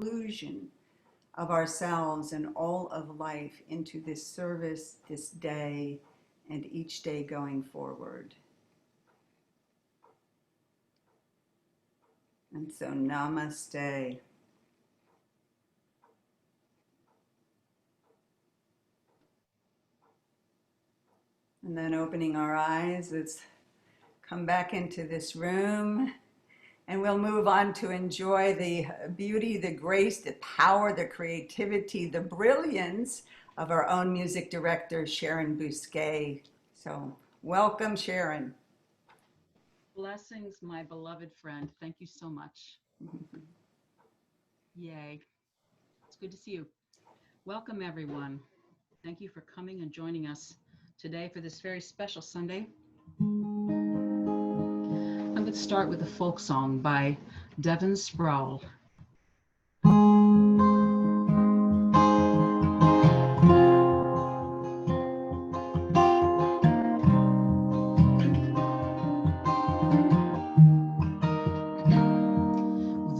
inclusion of ourselves and all of life into this service, this day, and each day going forward. And so, namaste. And then opening our eyes, let's come back into this room. And we'll move on to enjoy the beauty, the grace, the power, the creativity, the brilliance of our own music director, Sharon Bousquet. So welcome, Sharon. Blessings, my beloved friend. Thank you so much. Yay. It's good to see you. Welcome, everyone. Thank you for coming and joining us today for this very special Sunday. I'm going to start with a folk song by Devon Sproul.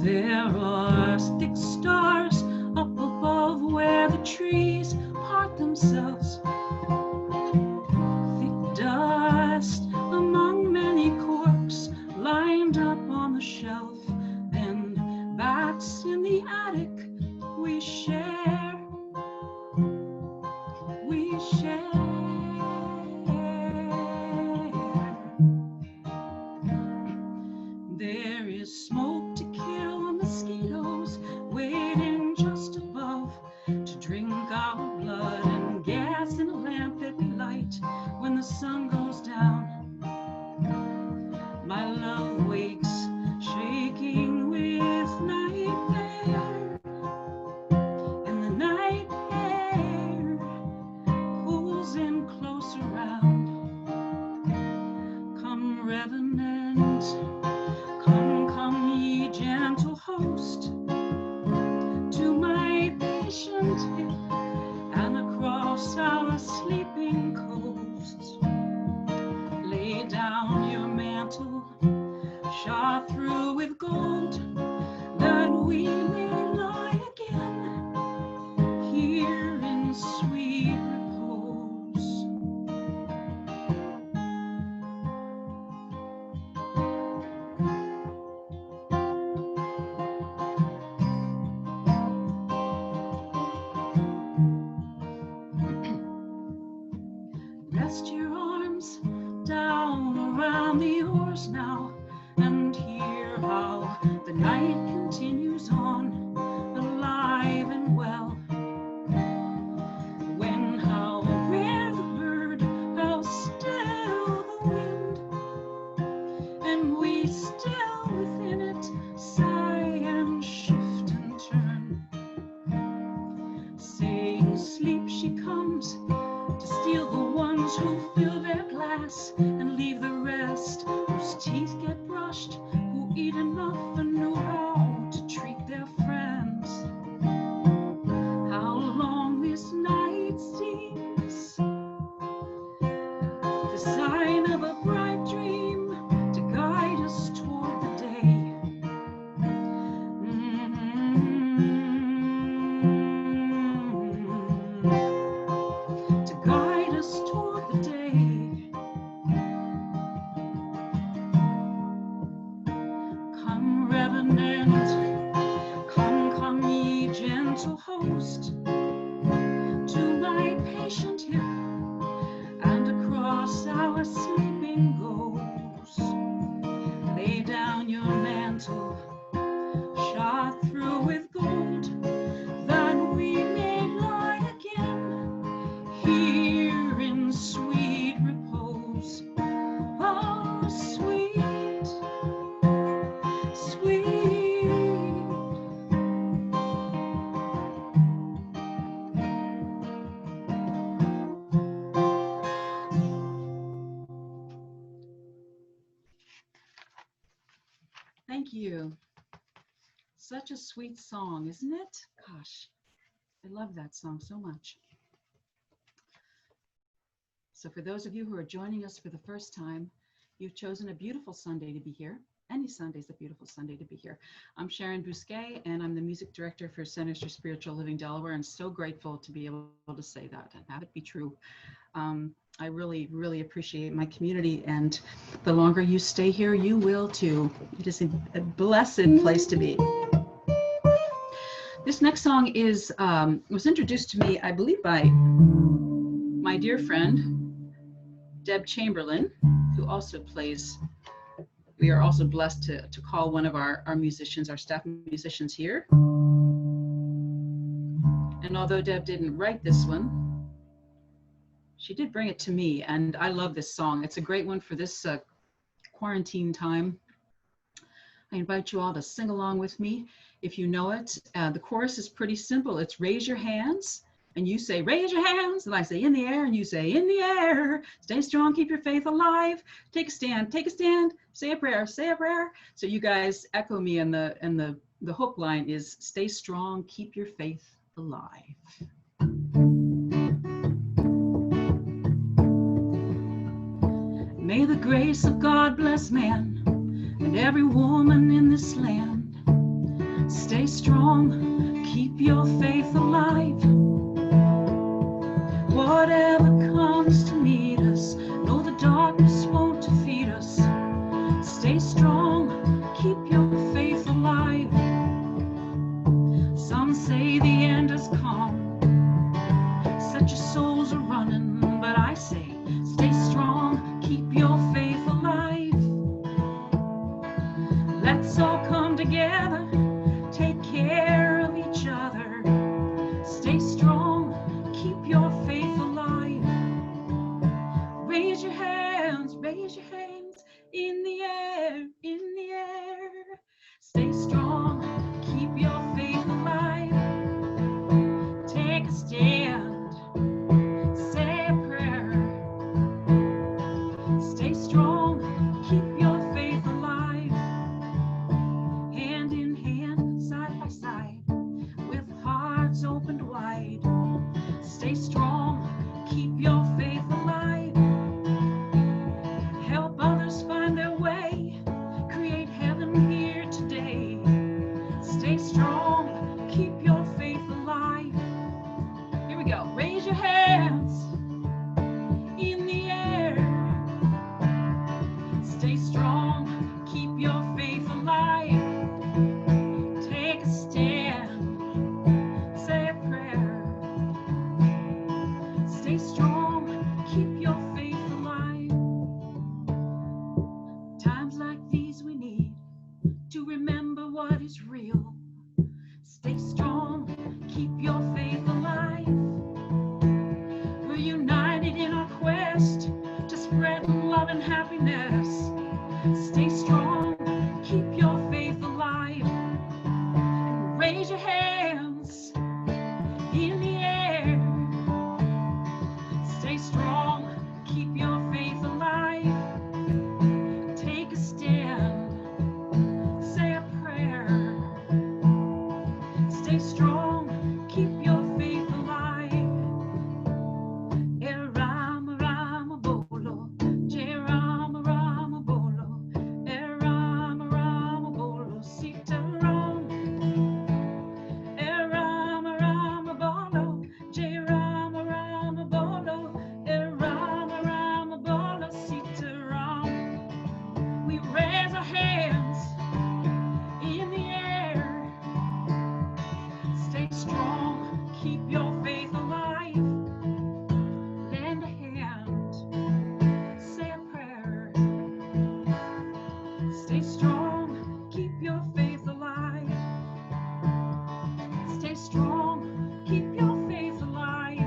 There are thick stars up above where the trees part themselves. Thick dust among many corpses lined up on the shelf, and bats in the attic we share. We share. There is smoke to kill mosquitoes waiting just above to drink our blood, and gas in a lamp that we light when the sun goes down. My love wakes shaking with nightmare, and the night air pulls in close around. Come, revenant, come, ye gentle host, to my patient hip and across our sleeping coasts. Lay down your mantle, shot through with gold, that we may lie again here in sweet repose. Rest your arms down around the oars now, and hear how the night continues on, alive and well. When how rare the bird, how still the wind, and we still within it sigh and shift and turn, saying sleep she comes to steal the ones who fill their glass and leave the rest, whose teeth get brushed, who eat enough and know how to treat their friends. How long this night seems, the sign of a bright dream to guide us toward the day. To guide us toward the day. Come, revenant, come, ye gentle host, to my patient hip and across our sleeping ghosts. Lay down your mantle, shot through with gold, that we may lie again here in sweet repose. Oh, sweet, sweet. Thank you. Such a sweet song, isn't it? Gosh, I love that song so much. So for those of you who are joining us for the first time, you've chosen a beautiful Sunday to be here, Any Sunday's a beautiful Sunday to be here. I'm Sharon Bousquet, and I'm the music director for Centers for Spiritual Living Delaware, and so grateful to be able to say that and have it be true. I really, really appreciate my community, and the longer you stay here, you will too. It is a blessed place to be. This next song is was introduced to me, I believe, by my dear friend, Deb Chamberlain, who also plays. We are also blessed to call one of our musicians, our staff musicians here. And although Deb didn't write this one, she did bring it to me, and I love this song. It's a great one for this quarantine time. I invite you all to sing along with me if you know it. The chorus is pretty simple. It's raise your hands, and you say, raise your hands, and I say in the air, and you say in the air. Stay strong, keep your faith alive. Take a stand, say a prayer, say a prayer. So you guys echo me, and the hook line is stay strong, keep your faith alive. May the grace of God bless man and every woman in this land. Stay strong, keep your faith alive. Whatever comes to meet us, know the darkness won't defeat us. Stay strong, keep your faith alive. Some say the end has come, set your souls a-running, but I say, stay strong, keep your faith alive. Let's all come together, take care of each other. Stay strong, keep your faith alive. Raise your hands in the air, in the air. Stay strong, keep your faith alive. Take a stand, say a prayer. Stay strong, keep your faith alive. Hand in hand, side by side, with hearts opened wide. Stay strong, keep your faith alive. Help others find their way, create heaven here today. Stay strong, keep your faith alive. Here we go. Raise your hands in the air. Stay strong, keep your faith alive. Take a stand, say a prayer. Stay strong, keep your faith alive. Times like these we need to remember what is real. Stay strong, keep your faith alive. We're united in our quest to spread love and happiness. Stay strong, keep your faith alive. And raise your hands in the air. Stay strong, keep your faith alive. Take a stand, say a prayer. Stay strong, keep your faith alive. Rama Rama Bolo, Jai Rama Rama Bolo, Rama Rama Bolo, Sita Ram. Rama Rama Bolo, Jai Rama Rama Bolo, Rama Rama Bolo, Sita Ram. We raise our hands in the air. Stay strong, keep your faith alive. Lend a hand, say a prayer. Stay strong, keep your faith alive. Stay strong, keep your faith alive.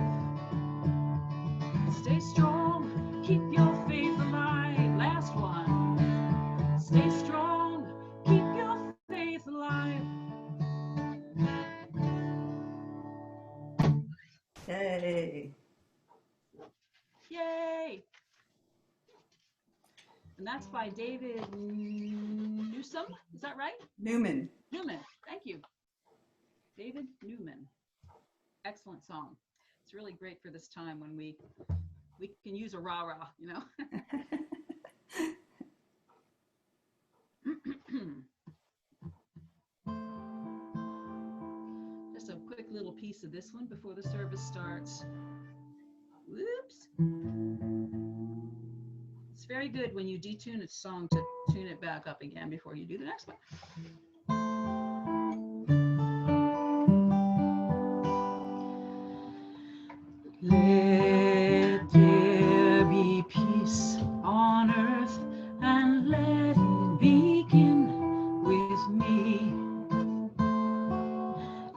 Stay strong, keep your faith alive. Last one. Stay strong, keep your faith alive. Yay. Yay! And that's by David Newsom. Is that right? Newman. Newman. Thank you. David Newman. Excellent song. It's really great for this time when we can use a rah-rah, you know? just a quick little piece of this one before the service starts. Whoops. It's very good when you detune a song to tune it back up again before you do the next one. Let there be peace on earth, and let it begin with me.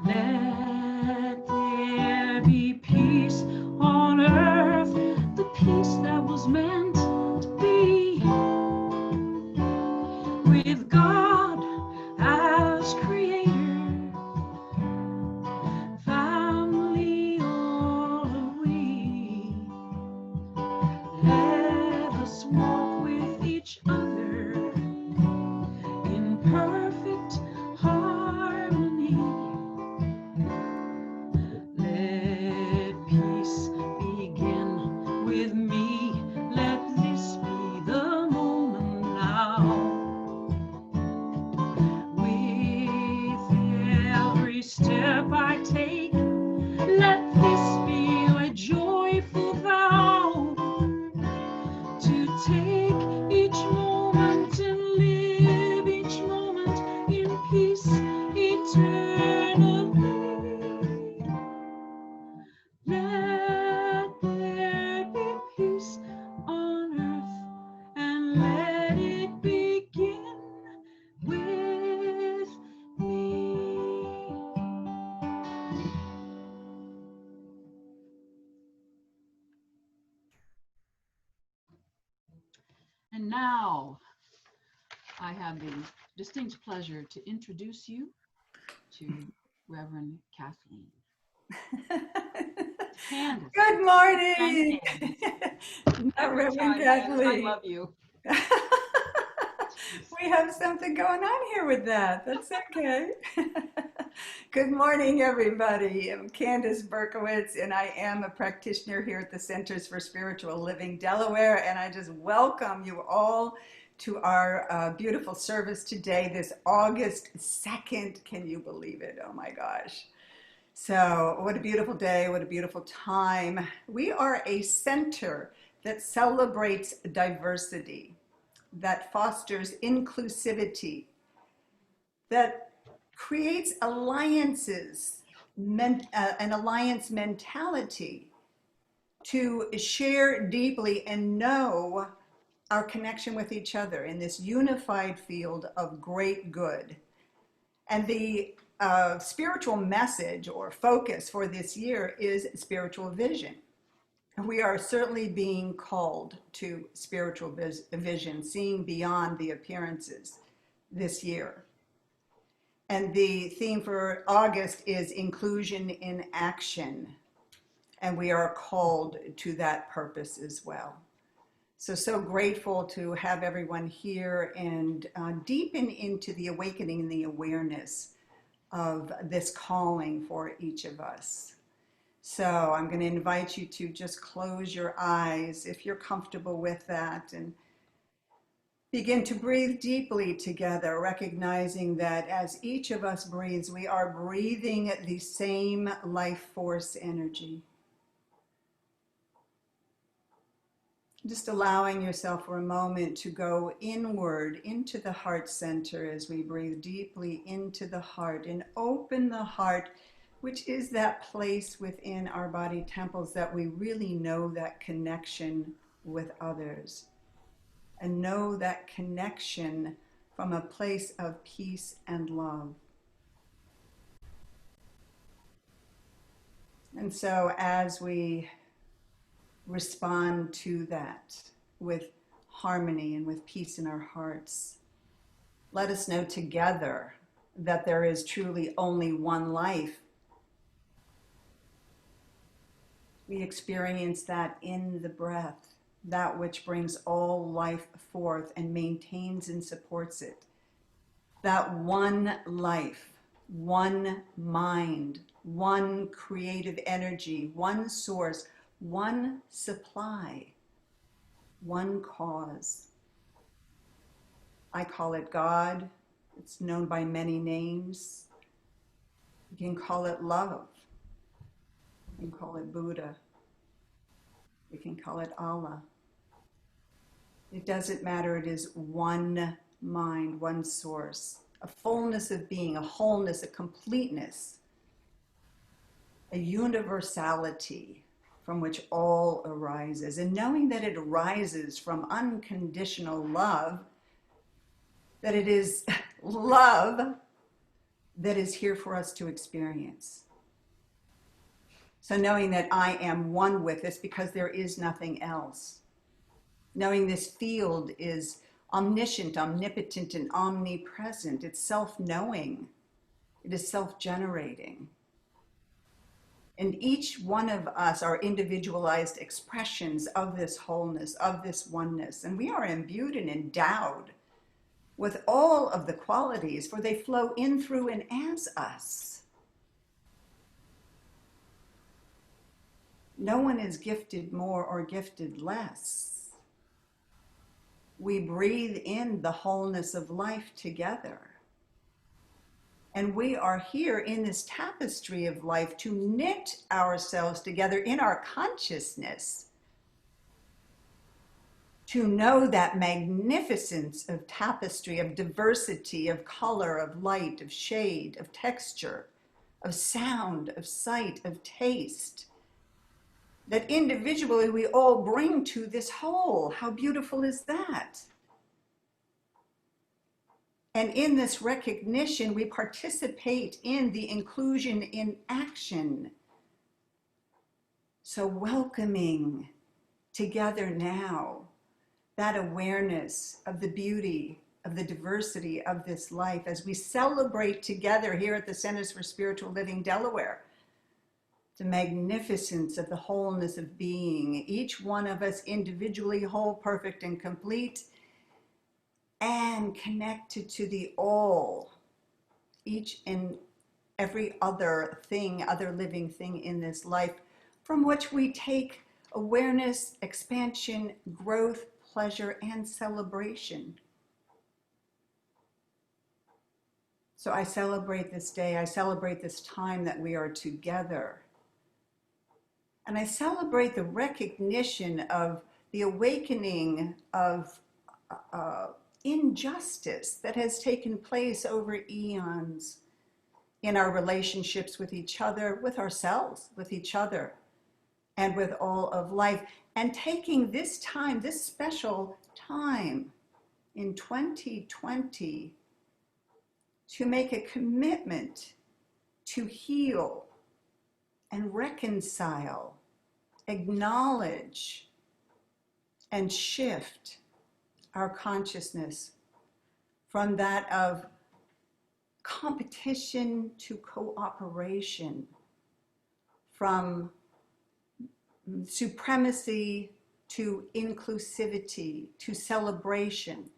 Let there be peace on earth, the peace that was meant to be, with God as creator, family all are we. Let us walk with each other in perfect harmony. Let peace begin with me. Let this be the moment now. With every step I take, let this be a joyful vow to take each moment and live each moment in peace eternally. Let there be peace on earth, and let it begin with me. And now I have the distinct pleasure to introduce you to Reverend Kathleen. Candace. Good morning. Not Every Reverend time, Candace, I Kathleen. love you. We have something going on here with that. That's okay. Good morning, everybody. I'm Candace Berkowitz, and I am a practitioner here at the Centers for Spiritual Living, Delaware, and I just welcome you all to our beautiful service today, this August 2nd. Can you believe it? Oh my gosh. So what a beautiful day, what a beautiful time. We are a center that celebrates diversity, that fosters inclusivity, that creates alliances, an alliance mentality to share deeply and know our connection with each other in this unified field of great good. And the spiritual message or focus for this year is spiritual vision. We are certainly being called to spiritual vision, seeing beyond the appearances this year. And the theme for August is inclusion in action. And we are called to that purpose as well. So grateful to have everyone here and deepen into the awakening and the awareness of this calling for each of us. So I'm going to invite you to just close your eyes if you're comfortable with that and begin to breathe deeply together, recognizing that as each of us breathes, we are breathing the same life force energy. Just allowing yourself for a moment to go inward into the heart center as we breathe deeply into the heart and open the heart, which is that place within our body temples that we really know that connection with others and know that connection from a place of peace and love. And so as we respond to that with harmony and with peace in our hearts, let us know together that there is truly only one life. We experience that in the breath, that which brings all life forth and maintains and supports it. That one life, one mind, one creative energy, one source, one supply, one cause. I call it God. It's known by many names. You can call it love. You can call it Buddha. You can call it Allah. It doesn't matter. It is one mind, one source, a fullness of being, a wholeness, a completeness, a universality from which all arises. And knowing that it arises from unconditional love, that it is love that is here for us to experience. So knowing that I am one with this because there is nothing else. Knowing this field is omniscient, omnipotent, and omnipresent. It's self-knowing. It is self-generating. And each one of us are individualized expressions of this wholeness, of this oneness. And we are imbued and endowed with all of the qualities, for they flow in, through, and as us. No one is gifted more or gifted less. We breathe in the wholeness of life together. And we are here in this tapestry of life to knit ourselves together in our consciousness, to know that magnificence of tapestry, of diversity, of color, of light, of shade, of texture, of sound, of sight, of taste, that individually we all bring to this whole. How beautiful is that? And in this recognition, we participate in the inclusion in action. So welcoming together now that awareness of the beauty, of the diversity of this life as we celebrate together here at the Centers for Spiritual Living, Delaware, the magnificence of the wholeness of being, each one of us individually whole, perfect, and complete, and connected to the all, each and every other thing, other living thing in this life, from which we take awareness, expansion, growth, pleasure, and celebration. So I celebrate this day, I celebrate this time that we are together. And I celebrate the recognition of the awakening of injustice that has taken place over eons in our relationships with each other, with ourselves, with each other, and with all of life. And taking this time, this special time in 2020, to make a commitment to heal and reconcile, acknowledge, and shift our consciousness from that of competition to cooperation, from supremacy to inclusivity, to celebration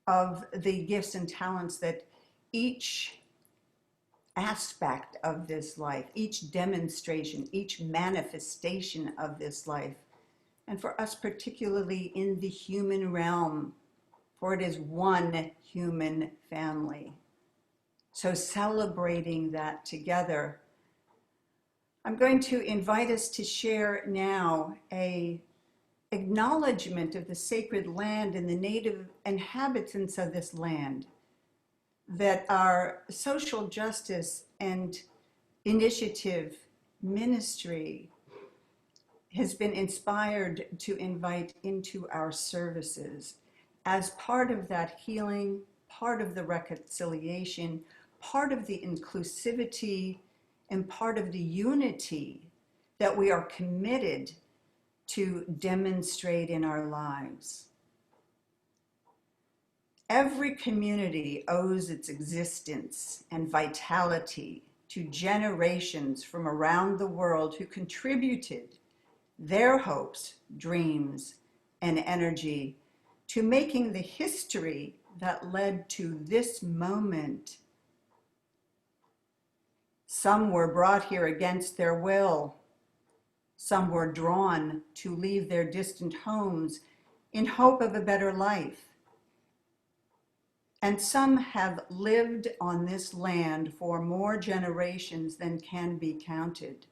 of the gifts and talents that each aspect of this life, each demonstration, each manifestation of this life, and for us particularly in the human realm, for it is one human family. So celebrating that together, I'm going to invite us to share now an acknowledgement of the sacred land and the native inhabitants of this land, that our social justice and initiative ministry has been inspired to invite into our services as part of that healing, part of the reconciliation, part of the inclusivity, and part of the unity that we are committed to demonstrate in our lives. Every community owes its existence and vitality to generations from around the world who contributed their hopes, dreams, and energy to making the history that led to this moment. Some were brought here against their will. Some were drawn to leave their distant homes in hope of a better life. and some have lived on this land for more generations than can be counted.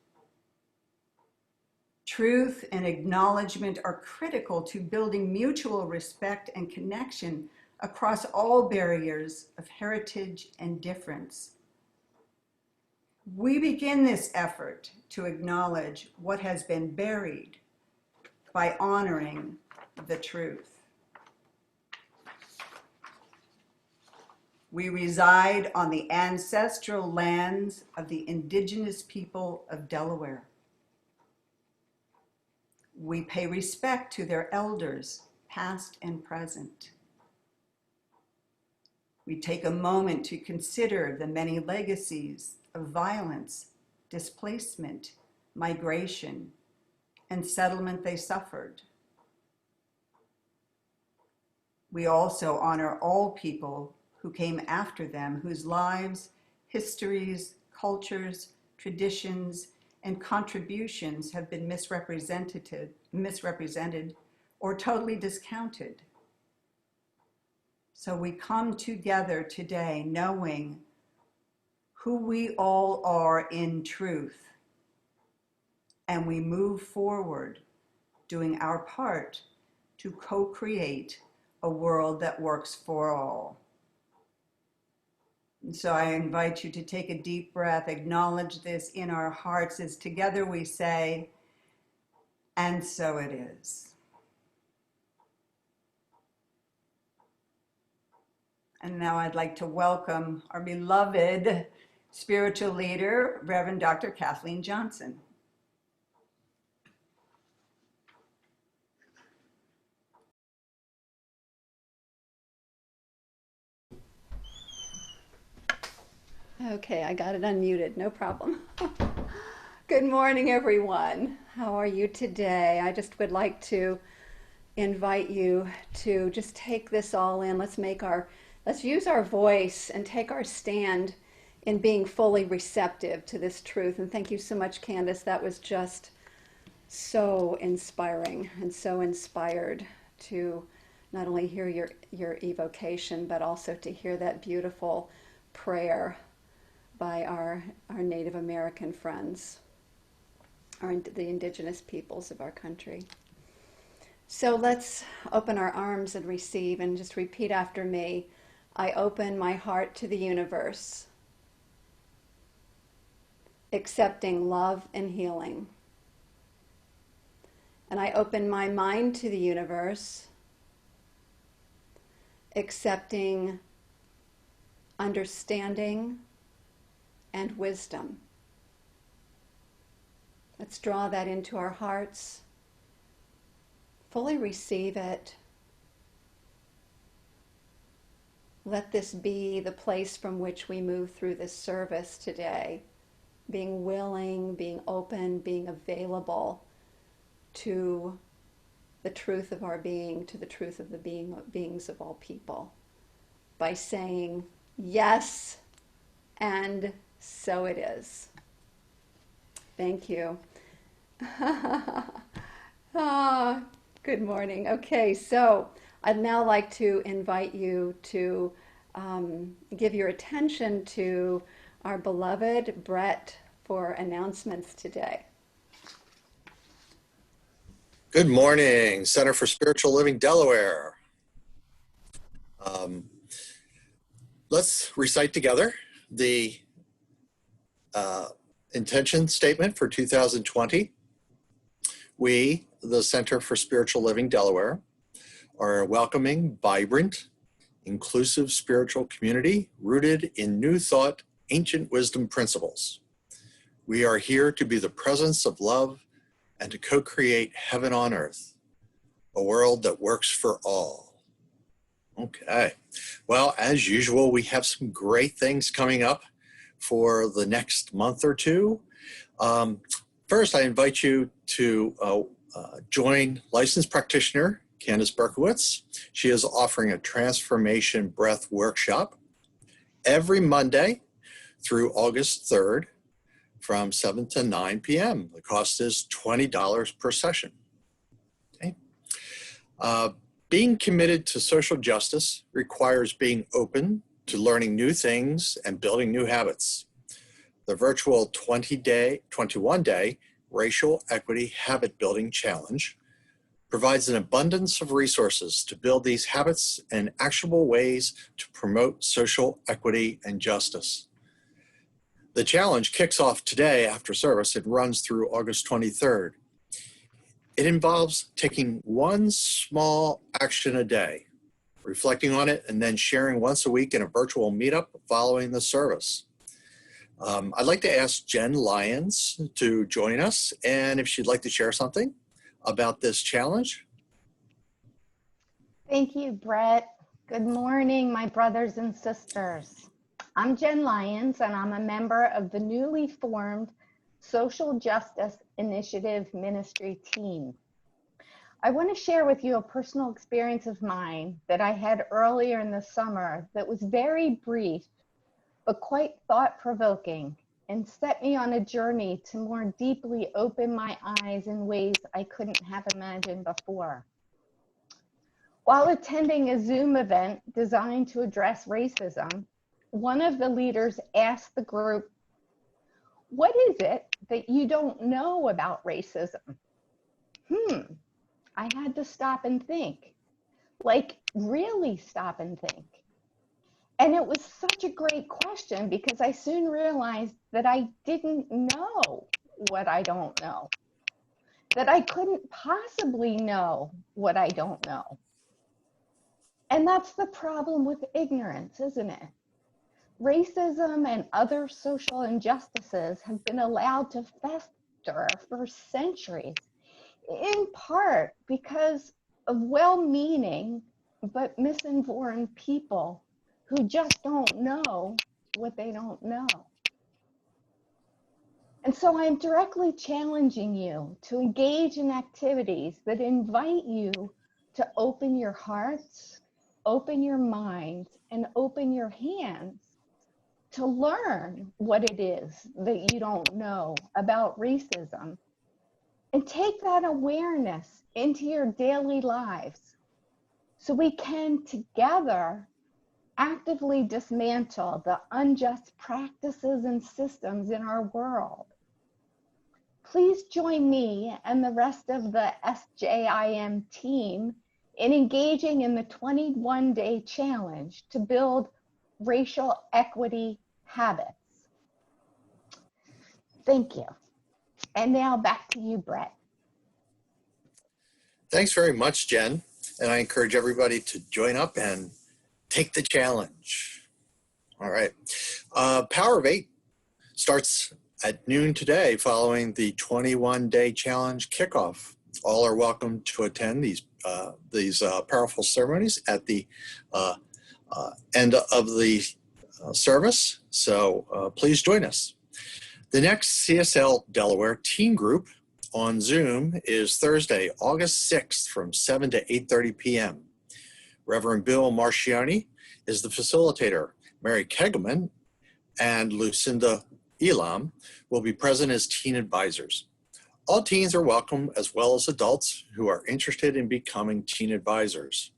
Truth and acknowledgement are critical to building mutual respect and connection across all barriers of heritage and difference. We begin this effort to acknowledge what has been buried by honoring the truth. We reside on the ancestral lands of the indigenous people of Delaware. We pay respect to their elders, past and present. We take a moment to consider the many legacies of violence, displacement, migration, and settlement they suffered. We also honor all people who came after them, whose lives, histories, cultures, traditions, and contributions have been misrepresented or totally discounted. So we come together today knowing who we all are in truth, and we move forward doing our part to co-create a world that works for all. And so I invite you to take a deep breath, acknowledge this in our hearts as together we say, and so it is. And now I'd like to welcome our beloved spiritual leader, Reverend Dr. Kathleen Johnson. Okay, I got it unmuted, no problem. Good morning, everyone. How are you today? I just would like to invite you to just take this all in. Let's use our voice and take our stand in being fully receptive to this truth. And thank you so much, Candace. That was just so inspiring and so inspired to not only hear your evocation, but also to hear that beautiful prayer by our Native American friends, the indigenous peoples of our country. So let's open our arms and receive, and just repeat after me. I open my heart to the universe, accepting love and healing. And I open my mind to the universe, accepting understanding and wisdom. Let's draw that into our hearts. Fully receive it. Let this be the place from which we move through this service today. Being willing, being open, being available to the truth of our being, to the truth of the beings of all people. By saying, yes, and so it is. Thank you. Good morning. Okay, so I'd now like to invite you to give your attention to our beloved Brett for announcements today. Good morning, Center for Spiritual Living, Delaware. Let's recite together the intention statement for 2020. We, the Center for Spiritual Living, Delaware, are a welcoming, vibrant, inclusive spiritual community rooted in new thought, ancient wisdom principles. We are here to be the presence of love and to co-create heaven on earth, a world that works for all. Okay, well, as usual, we have some great things coming up for the next month or two. First, I invite you to join licensed practitioner Candace Berkowitz. She is offering a transformation breath workshop every Monday through August 3rd from 7 to 9 p.m. The cost is $20 per session. Okay. Being committed to social justice requires being open to learning new things and building new habits. The virtual 21-day Racial Equity Habit Building Challenge provides an abundance of resources to build these habits and actionable ways to promote social equity and justice. The challenge kicks off today after service and runs through August 23rd. It involves taking one small action a day, reflecting on it, and then sharing once a week in a virtual meetup following the service. I'd like to ask Jen Lyons to join us, and if she'd like to share something about this challenge. Thank you, Brett. Good morning, my brothers and sisters. I'm Jen Lyons, and I'm a member of the newly formed Social Justice Initiative Ministry team. I want to share with you a personal experience of mine that I had earlier in the summer that was very brief, but quite thought-provoking, and set me on a journey to more deeply open my eyes in ways I couldn't have imagined before. While attending a Zoom event designed to address racism, one of the leaders asked the group, "What is it that you don't know about racism?" I had to stop and think, like really stop and think. And it was such a great question because I soon realized that I didn't know what I don't know, that I couldn't possibly know what I don't know. And that's the problem with ignorance, isn't it? Racism and other social injustices have been allowed to fester for centuries, in part because of well-meaning but misinformed people who just don't know what they don't know. And so I'm directly challenging you to engage in activities that invite you to open your hearts, open your minds, and open your hands to learn what it is that you don't know about racism, and take that awareness into your daily lives so we can together actively dismantle the unjust practices and systems in our world. Please join me and the rest of the SJIM team in engaging in the 21-day challenge to build racial equity habits. Thank you. And now back to you, Brett. Thanks very much, Jen. And I encourage everybody to join up and take the challenge. All right. Power of 8 starts at noon today following the 21-day challenge kickoff. All are welcome to attend these powerful ceremonies at the end of the service. So please join us. The next CSL Delaware Teen Group on Zoom is Thursday, August 6th from 7 to 8:30 p.m. Reverend Bill Marciani is the facilitator. Mary Kegelman and Lucinda Elam will be present as teen advisors. All teens are welcome, as well as adults who are interested in becoming teen advisors.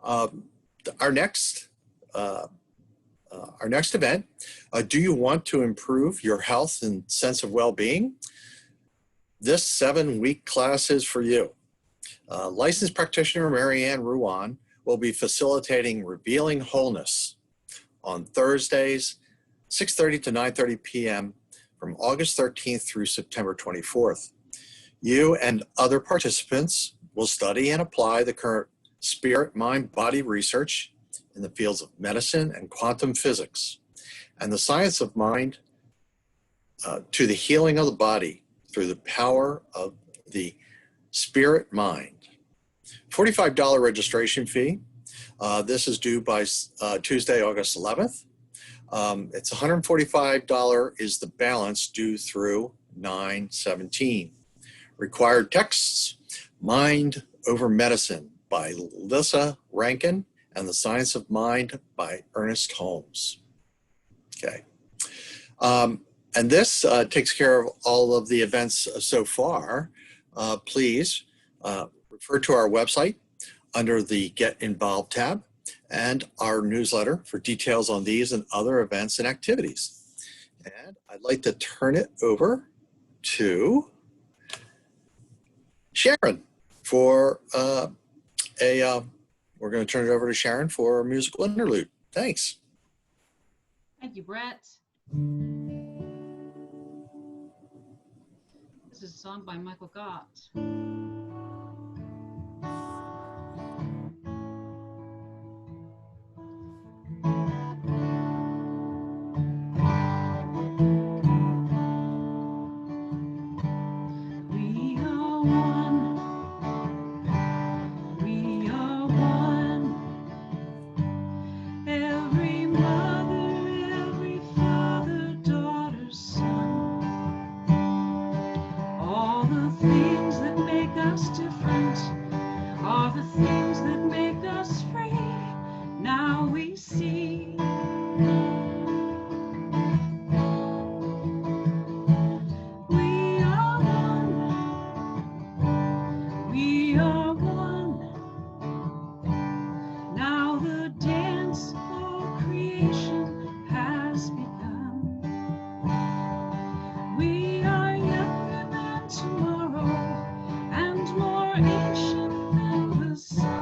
Our next event, do you want to improve your health and sense of well-being? This 7-week class is for you. Licensed practitioner Marianne Ruan will be facilitating Revealing Wholeness on Thursdays, 6:30 to 9:30 p.m. from August 13th through September 24th. You and other participants will study and apply the current spirit, mind, body research in the fields of medicine and quantum physics and the science of mind to the healing of the body through the power of the spirit mind. $45 registration fee. This is due by Tuesday, August 11th. It's $145 is the balance due through 9/17. Required texts, Mind Over Medicine by Lissa Rankin and The Science of Mind by Ernest Holmes. Okay. And this takes care of all of the events so far. Please Refer to our website under the Get Involved tab and our newsletter for details on these and other events and activities. And I'd like to turn it over to Sharon for we're going to turn it over to Sharon for a musical interlude. Thanks. Thank you, Brett. This is a song by Michael Gott. We are one. We are one. Every mother, every father, daughter, son. All the things that make us different are the things that make us free. Now we see. We are one. We are one. Now the dance for creation has begun. We are younger than tomorrow and more ancient than the sun.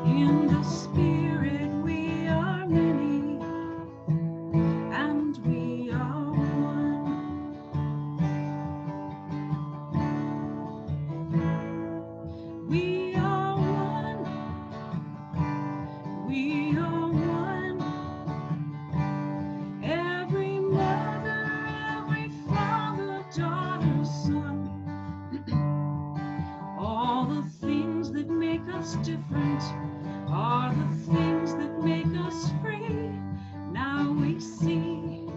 In the spirit we are many and we are one. We are one. We are one. Every mother, every father, daughter, son. All the things that make us different are the things that make us free. Now we see.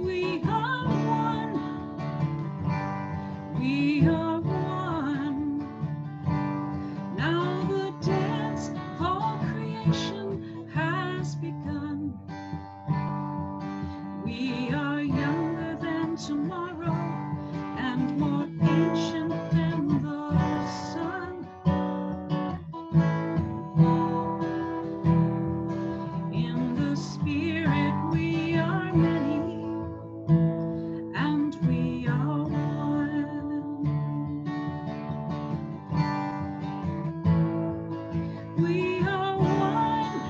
We are one. We are one. Now the dance for creation has begun. We are younger than tomorrow and more ancient than the sun. In the spirit we are many and we are one. We are one.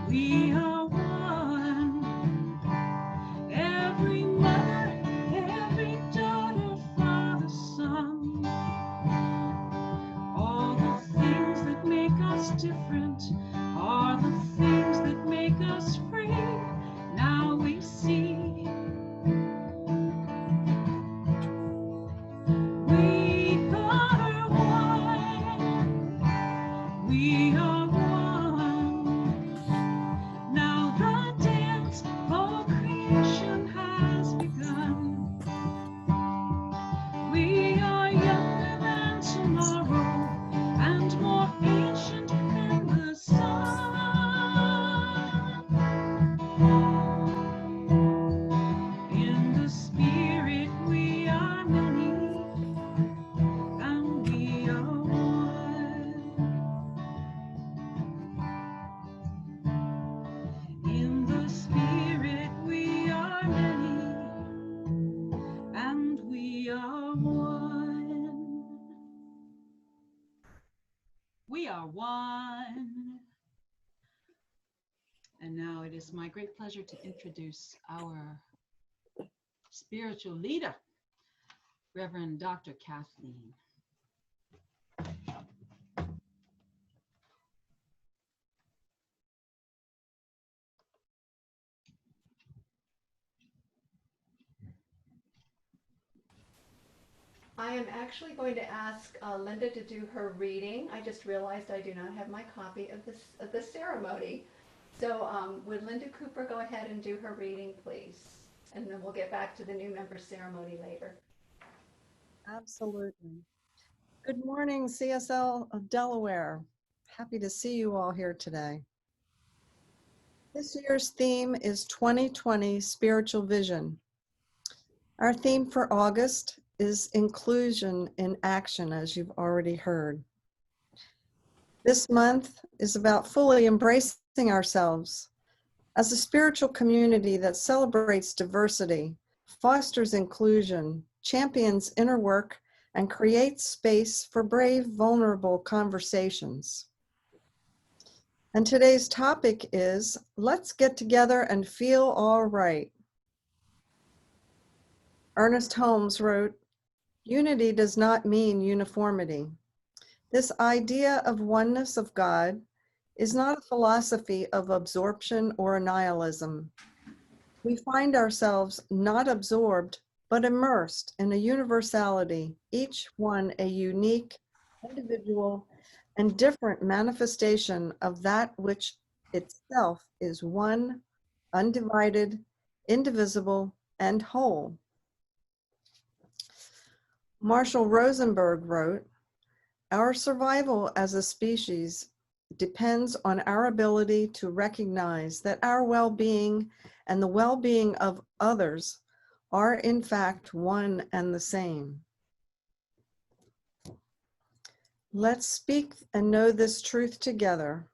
We are one. Every mother, every daughter, father, son. All the things that make us different are the things that make us free. Now we see. We are one. We are one. Now the dance for creation has begun. We are younger than tomorrow and more ancient than the sun. In the spirit we are many and we are one. In the spirit we are many and we are one. We are one. And now it is my great pleasure to introduce our spiritual leader, Reverend Dr. Kathleen. I am actually going to ask Linda to do her reading. I just realized I do not have my copy of the ceremony. So would Linda Cooper go ahead and do her reading, please? And then we'll get back to the new member ceremony later. Absolutely. Good morning, CSL of Delaware. Happy to see you all here today. This year's theme is 2020 Spiritual Vision. Our theme for August is Inclusion in Action, as you've already heard. This month is about fully embracing ourselves as a spiritual community that celebrates diversity, fosters inclusion, champions inner work, and creates space for brave, vulnerable conversations. And today's topic is, let's get together and feel all right. Ernest Holmes wrote, unity does not mean uniformity. This idea of oneness of God is not a philosophy of absorption or nihilism. We find ourselves not absorbed, but immersed in a universality, each one a unique, individual, and different manifestation of that which itself is one, undivided, indivisible, and whole. Marshall Rosenberg wrote, our survival as a species depends on our ability to recognize that our well-being and the well-being of others are in fact one and the same. Let's speak and know this truth together.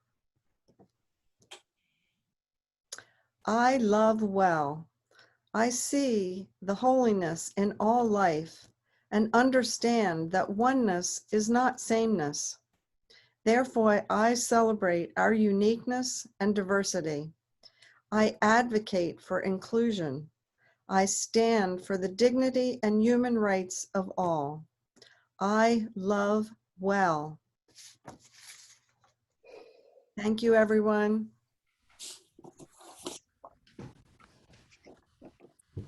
I love well. I see the holiness in all life and understand that oneness is not sameness. Therefore, I celebrate our uniqueness and diversity. I advocate for inclusion. I stand for the dignity and human rights of all. I love well. Thank you, everyone.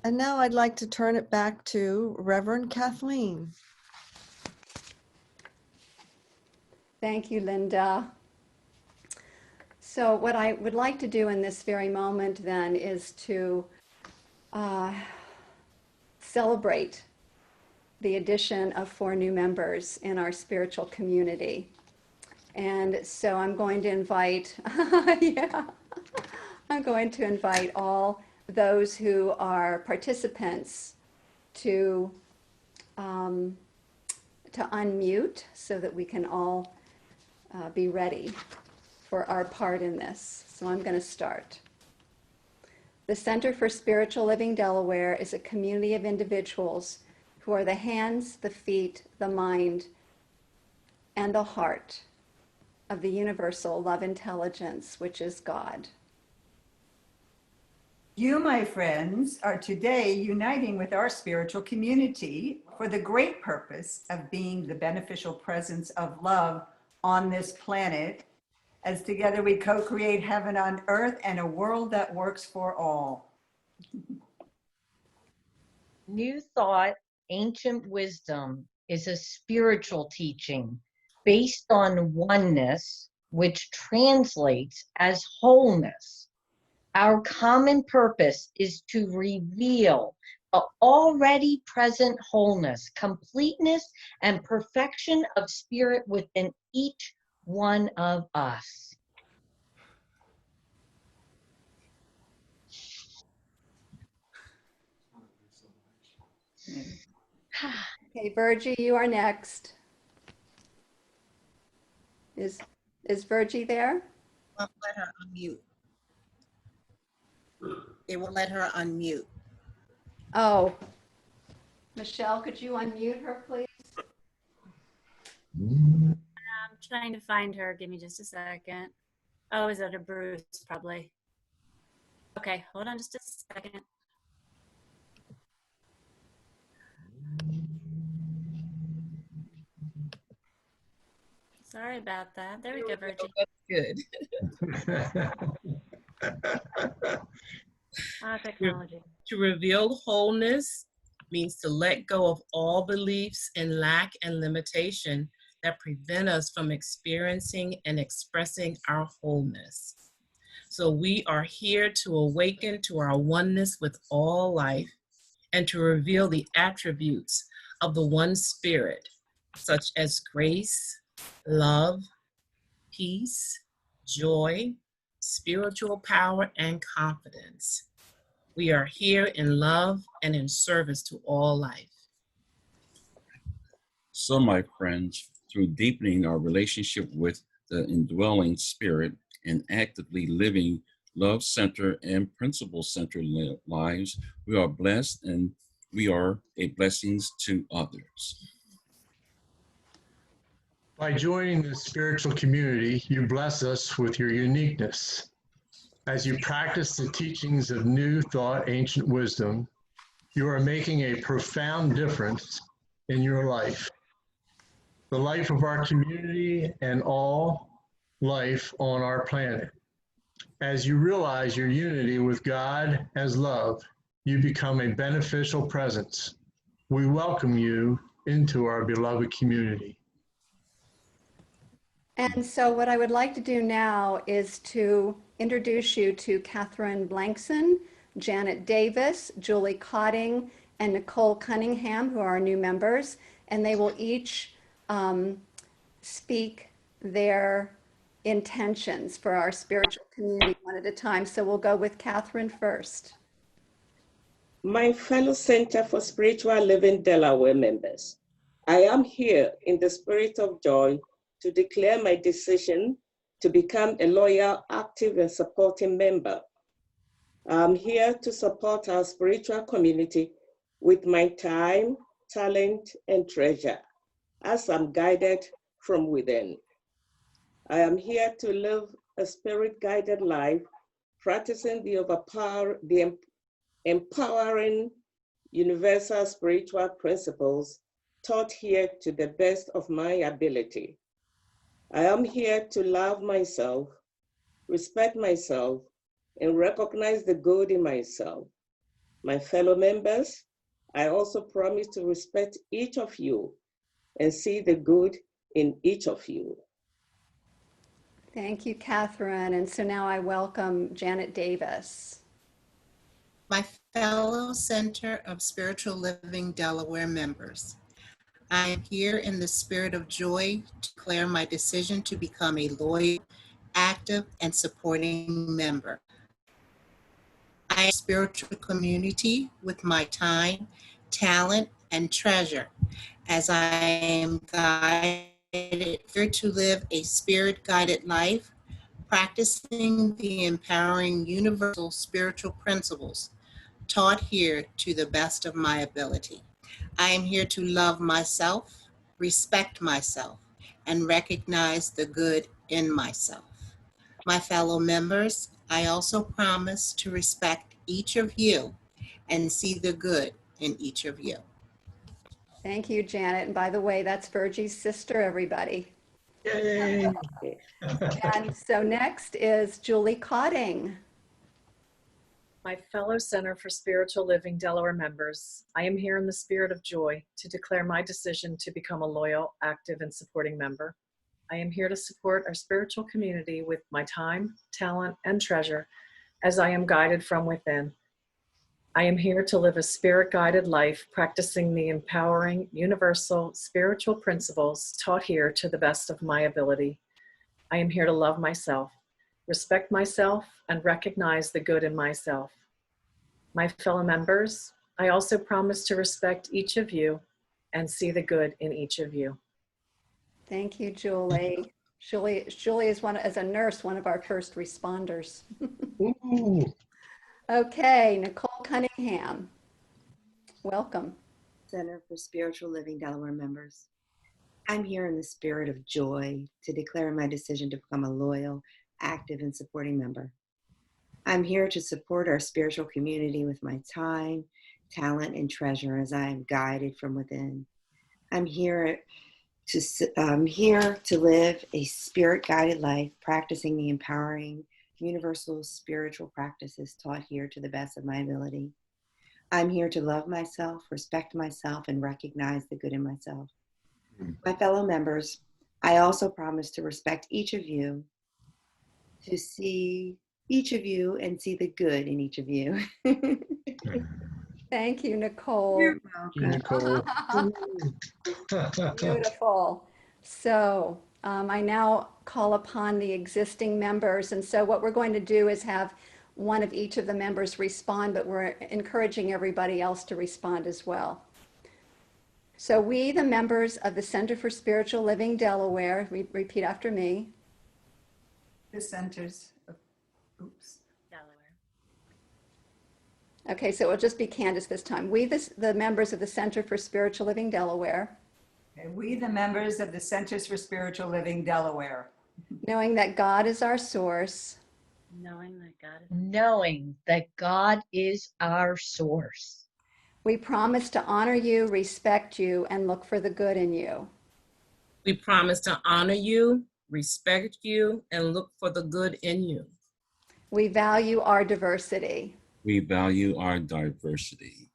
And now I'd like to turn it back to Reverend Kathleen. Thank you, Linda. So what I would like to do in this very moment then is to celebrate the addition of 4 new members in our spiritual community. And so I'm going to invite, I'm going to invite all those who are participants to unmute so that we can all be ready for our part in this. So I'm going to start. The Center for Spiritual Living Delaware is a community of individuals who are the hands, the feet, the mind, and the heart of the universal love intelligence, which is God. You, my friends, are today uniting with our spiritual community for the great purpose of being the beneficial presence of love on this planet, as together we co-create heaven on earth and a world that works for all. New Thought, Ancient Wisdom is a spiritual teaching based on oneness, which translates as wholeness. Our common purpose is to reveal the already present wholeness, completeness, and perfection of spirit within each one of us. Okay, Virgie, you are next. Is Virgie there? Won't let her unmute. It will let her unmute. Oh, Michelle, could you unmute her, please? I'm trying to find her. Give me just a second. Oh, is that a Bruce? Probably. Okay, hold on just a second. Sorry about that. There we go, Virgie. Good. Technology. To reveal wholeness means to let go of all beliefs in lack and limitation that prevent us from experiencing and expressing our wholeness. So we are here to awaken to our oneness with all life and to reveal the attributes of the one spirit, such as grace, love, peace, joy, spiritual power, and confidence. We are here in love and in service to all life. So, my friends, through deepening our relationship with the indwelling spirit and actively living love-centered and principle-centered lives, we are blessed and we are a blessings to others. By joining the spiritual community, you bless us with your uniqueness. As you practice the teachings of New Thought, Ancient Wisdom, you are making a profound difference in your life, the life of our community, and all life on our planet. As you realize your unity with God as love, you become a beneficial presence. We welcome you into our beloved community. And so what I would like to do now is to introduce you to Catherine Blankson, Janet Davis, Julie Cotting, and Nicole Cunningham, who are our new members, and they will each speak their intentions for our spiritual community one at a time. So we'll go with Catherine first. My fellow Center for Spiritual Living Delaware members, I am here in the spirit of joy to declare my decision to become a loyal, active, and supporting member. I'm here to support our spiritual community with my time, talent, and treasure as I'm guided from within. I am here to live a spirit-guided life, practicing the empowering universal spiritual principles taught here to the best of my ability. I am here to love myself, respect myself, and recognize the good in myself. My fellow members, I also promise to respect each of you and see the good in each of you. Thank you, Catherine. And so now I welcome Janet Davis. My fellow Center of Spiritual Living Delaware members, I am here in the spirit of joy to declare my decision to become a loyal, active, and supporting member. I am a spiritual community with my time, talent, and treasure as I am guided here to live a spirit-guided life, practicing the empowering universal spiritual principles taught here to the best of my ability. I am here to love myself, respect myself, and recognize the good in myself. My fellow members, I also promise to respect each of you and see the good in each of you. Thank you, Janet. And by the way, that's Virgie's sister, everybody. Yay! And so next is Julie Cotting. My fellow Center for Spiritual Living Delaware members, I am here in the spirit of joy to declare my decision to become a loyal, active, and supporting member. I am here to support our spiritual community with my time, talent, and treasure as I am guided from within. I am here to live a spirit-guided life, practicing the empowering, universal spiritual principles taught here to the best of my ability. I am here to love myself, respect myself, and recognize the good in myself. My fellow members, I also promise to respect each of you and see the good in each of you. Thank you, Julie. Julie is as a nurse, one of our first responders. Ooh. Okay, Nicole Cunningham, welcome. Center for Spiritual Living Delaware members. I'm here in the spirit of joy to declare my decision to become a loyal, active, and supporting member. I'm here to support our spiritual community with my time, talent, and treasure as I am guided from within. I'm here to live a spirit-guided life, practicing the empowering, universal spiritual practices taught here to the best of my ability. I'm here to love myself, respect myself, and recognize the good in myself. My fellow members, I also promise to respect each of you, to see each of you and see the good in each of you. Thank you, Nicole. You're welcome. Nicole. Beautiful. So I now call upon the existing members. And so what we're going to do is have one of each of the members respond, but we're encouraging everybody else to respond as well. So we, the members of the Center for Spiritual Living Delaware, repeat after me. The centers of, oops. Delaware. Okay, so it'll just be Candace this time. We, the members of the Center for Spiritual Living Delaware, Okay, we, the members of the Centers for Spiritual Living Delaware, knowing that God is our source, Knowing that God is Knowing that God is our source, we promise to honor you, respect you, and look for the good in you. We promise to honor you, respect you, and look for the good in you. We value our diversity. We value our diversity.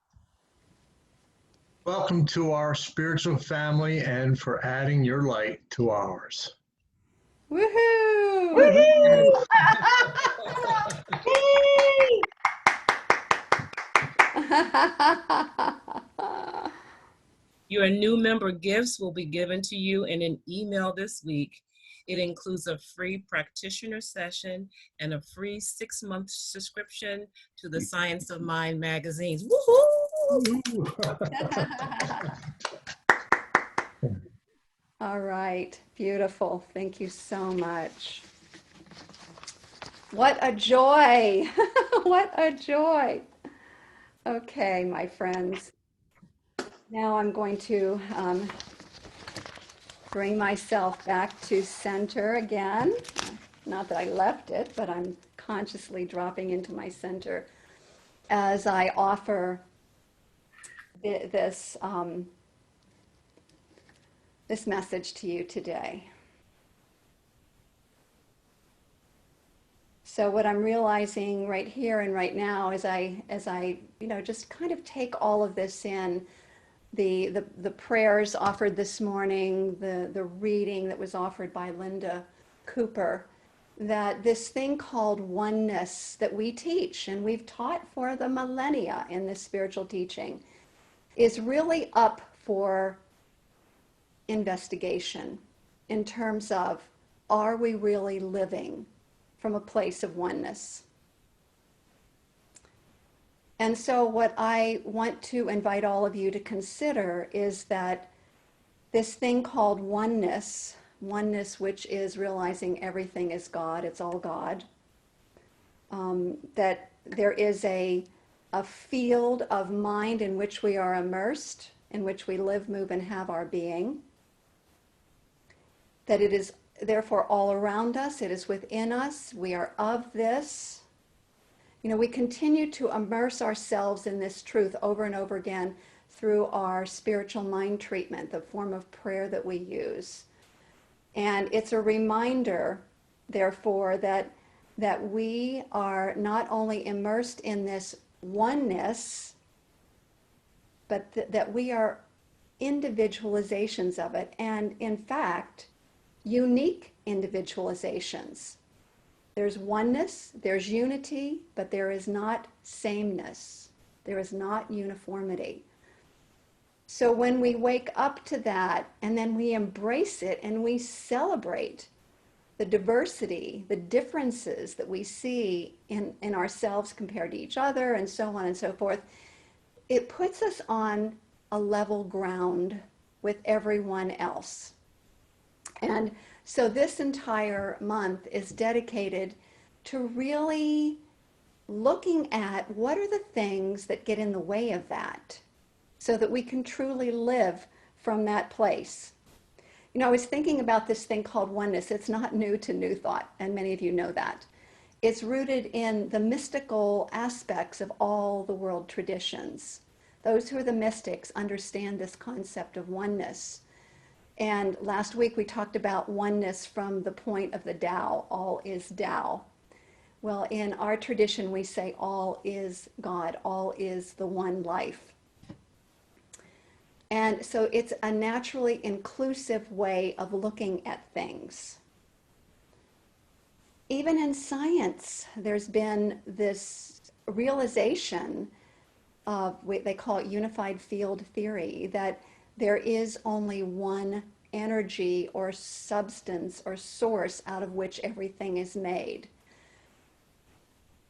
Welcome to our spiritual family and for adding your light to ours. Woohoo! Woohoo! Your new member gifts will be given to you in an email this week. It includes a free practitioner session and a free 6-month subscription to the Science of Mind magazines. Woohoo! All right, beautiful. Thank you so much. What a joy! What a joy! Okay, my friends. Now I'm going to bring myself back to center again. Not that I left it, but I'm consciously dropping into my center as I offer this message to you today. So what I'm realizing right here and right now as I just kind of take all of this in, the prayers offered this morning, the reading that was offered by Linda Cooper, that this thing called oneness that we teach and we've taught for the millennia in this spiritual teaching is really up for investigation in terms of, are we really living from a place of oneness? And so what I want to invite all of you to consider is that this thing called oneness, which is realizing everything is God, it's all God, that there is a field of mind in which we are immersed, in which we live, move, and have our being, that it is therefore all around us, it is within us, we are of this. We continue to immerse ourselves in this truth over and over again through our spiritual mind treatment, the form of prayer that we use. And it's a reminder, therefore, that we are not only immersed in this oneness, but that we are individualizations of it. And in fact, unique individualizations. There's oneness, there's unity, but there is not sameness. There is not uniformity. So when we wake up to that and then we embrace it and we celebrate the diversity, the differences that we see in ourselves compared to each other and so on and so forth, it puts us on a level ground with everyone else. And so this entire month is dedicated to really looking at what are the things that get in the way of that so that we can truly live from that place. I was thinking about this thing called oneness. It's not new to New Thought, and many of you know that. It's rooted in the mystical aspects of all the world traditions. Those who are the mystics understand this concept of oneness. And last week we talked about oneness from the point of the Tao, all is Tao. Well, in our tradition we say all is God, all is the one life. And so it's a naturally inclusive way of looking at things. Even in science, there's been this realization of what they call it unified field theory, that there is only one energy or substance or source out of which everything is made.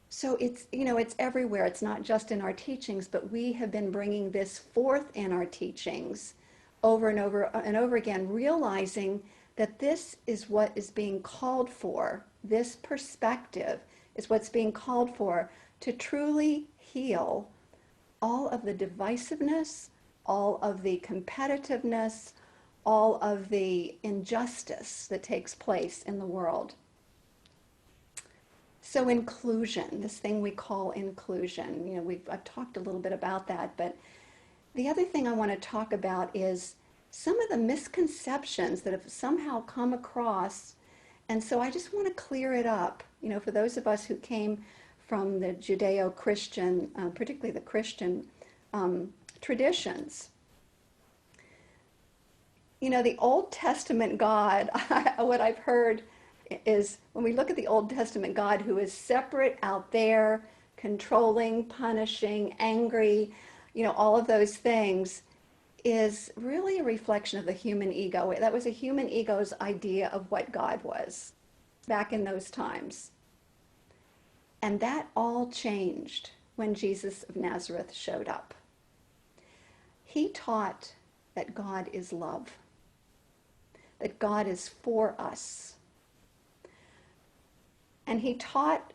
So it's, it's everywhere. It's not just in our teachings, but we have been bringing this forth in our teachings over and over and over again, realizing that this is what is being called for. This perspective is what's being called for to truly heal all of the divisiveness, all of the competitiveness, all of the injustice that takes place in the world. So inclusion, this thing we call inclusion, I've talked a little bit about that, but the other thing I want to talk about is some of the misconceptions that have somehow come across. And so I just want to clear it up, for those of us who came from the Judeo-Christian, particularly the Christian traditions. The Old Testament God, what I've heard is when we look at the Old Testament God, who is separate, out there, controlling, punishing, angry, all of those things, is really a reflection of the human ego. That was a human ego's idea of what God was back in those times. And that all changed when Jesus of Nazareth showed up. He taught that God is love, that God is for us. And he taught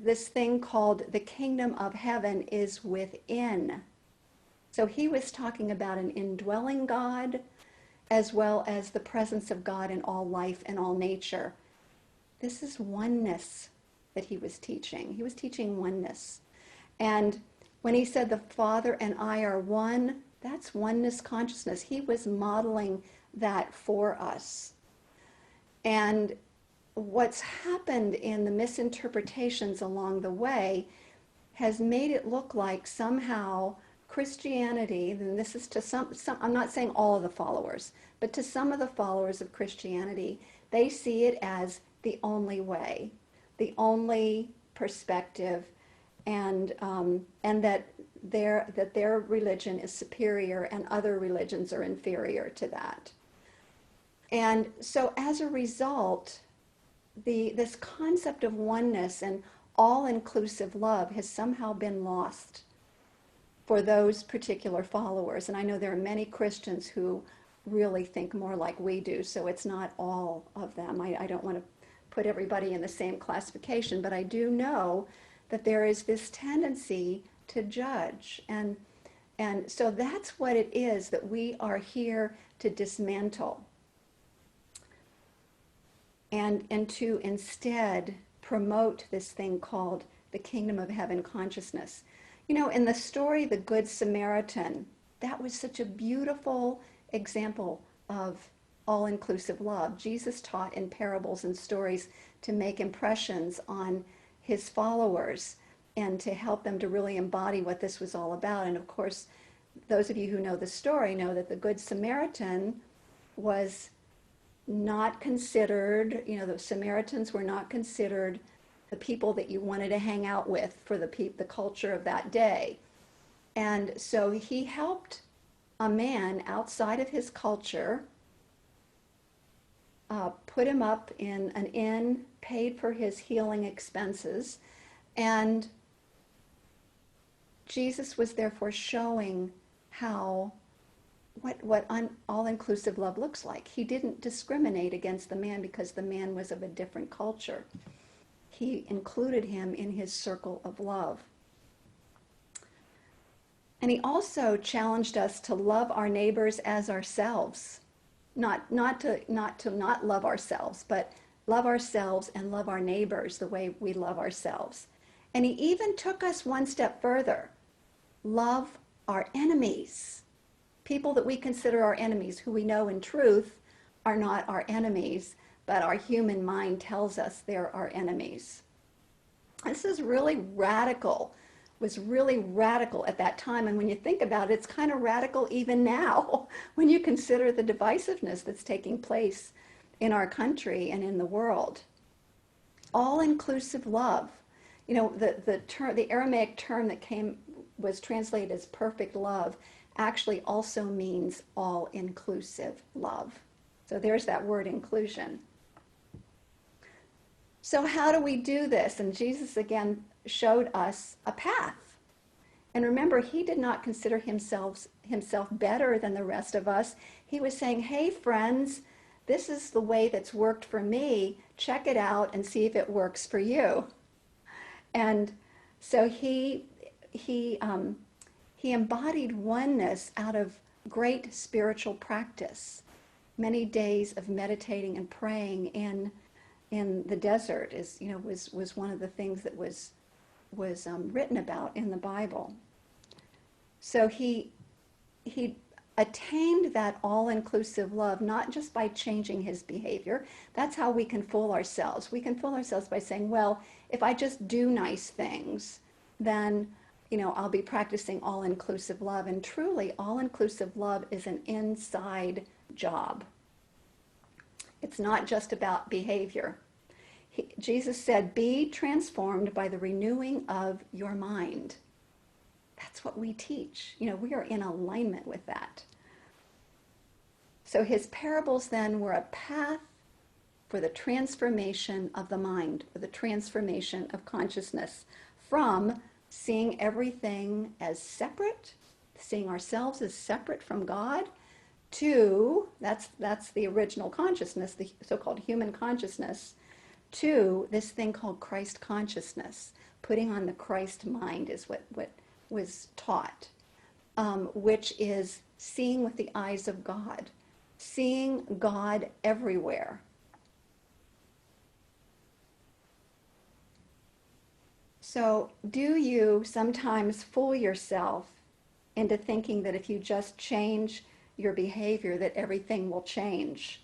this thing called the kingdom of heaven is within. So he was talking about an indwelling God as well as the presence of God in all life and all nature. This is oneness that he was teaching. He was teaching oneness. And when he said the Father and I are one, that's oneness consciousness. He was modeling that for us. And what's happened in the misinterpretations along the way has made it look like somehow Christianity, and this is to some, I'm not saying all of the followers, but to some of the followers of Christianity, they see it as the only way, the only perspective, and that their religion is superior and other religions are inferior to that. And so as a result, this concept of oneness and all-inclusive love has somehow been lost for those particular followers. And I know there are many Christians who really think more like we do, so it's not all of them. I don't want to put everybody in the same classification, but I do know that there is this tendency to judge. And so that's what it is that we are here to dismantle. And to instead promote this thing called the kingdom of heaven consciousness. In the story, The Good Samaritan, that was such a beautiful example of all-inclusive love. Jesus taught in parables and stories to make impressions on his followers and to help them to really embody what this was all about. And of course, those of you who know the story know that the Good Samaritan was not considered, the Samaritans were not considered the people that you wanted to hang out with for the culture of that day. And so he helped a man outside of his culture, put him up in an inn, paid for his healing expenses, and Jesus was therefore showing what all-inclusive love looks like. He didn't discriminate against the man because the man was of a different culture. He included him in his circle of love. And he also challenged us to love our neighbors as ourselves. Not to not love ourselves, but love ourselves and love our neighbors the way we love ourselves. And he even took us one step further. Love our enemies. People that we consider our enemies, who we know in truth are not our enemies, but our human mind tells us they're our enemies. This is really radical, was really radical at that time. And when you think about it, it's kind of radical even now when you consider the divisiveness that's taking place in our country and in the world. All-inclusive love. The Aramaic term that was translated as perfect love actually also means all-inclusive love. So there's that word inclusion. So how do we do this? And Jesus again showed us a path. And remember, he did not consider himself better than the rest of us. He was saying, hey, friends, this is the way that's worked for me. Check it out and see if it works for you. And so he embodied oneness out of great spiritual practice. Many days of meditating and praying in the desert was one of the things that was written about in the Bible. So he attained that all-inclusive love, not just by changing his behavior. That's how we can fool ourselves. We can fool ourselves by saying, well, if I just do nice things, then I'll be practicing all-inclusive love. And truly, all-inclusive love is an inside job. It's not just about behavior. Jesus said, be transformed by the renewing of your mind. That's what we teach. We are in alignment with that. So his parables then were a path for the transformation of the mind, for the transformation of consciousness, from seeing everything as separate, seeing ourselves as separate from God, to, that's the original consciousness, the so-called human consciousness, to this thing called Christ consciousness. Putting on the Christ mind is what was taught, which is seeing with the eyes of God, seeing God everywhere. So do you sometimes fool yourself into thinking that if you just change your behavior that everything will change?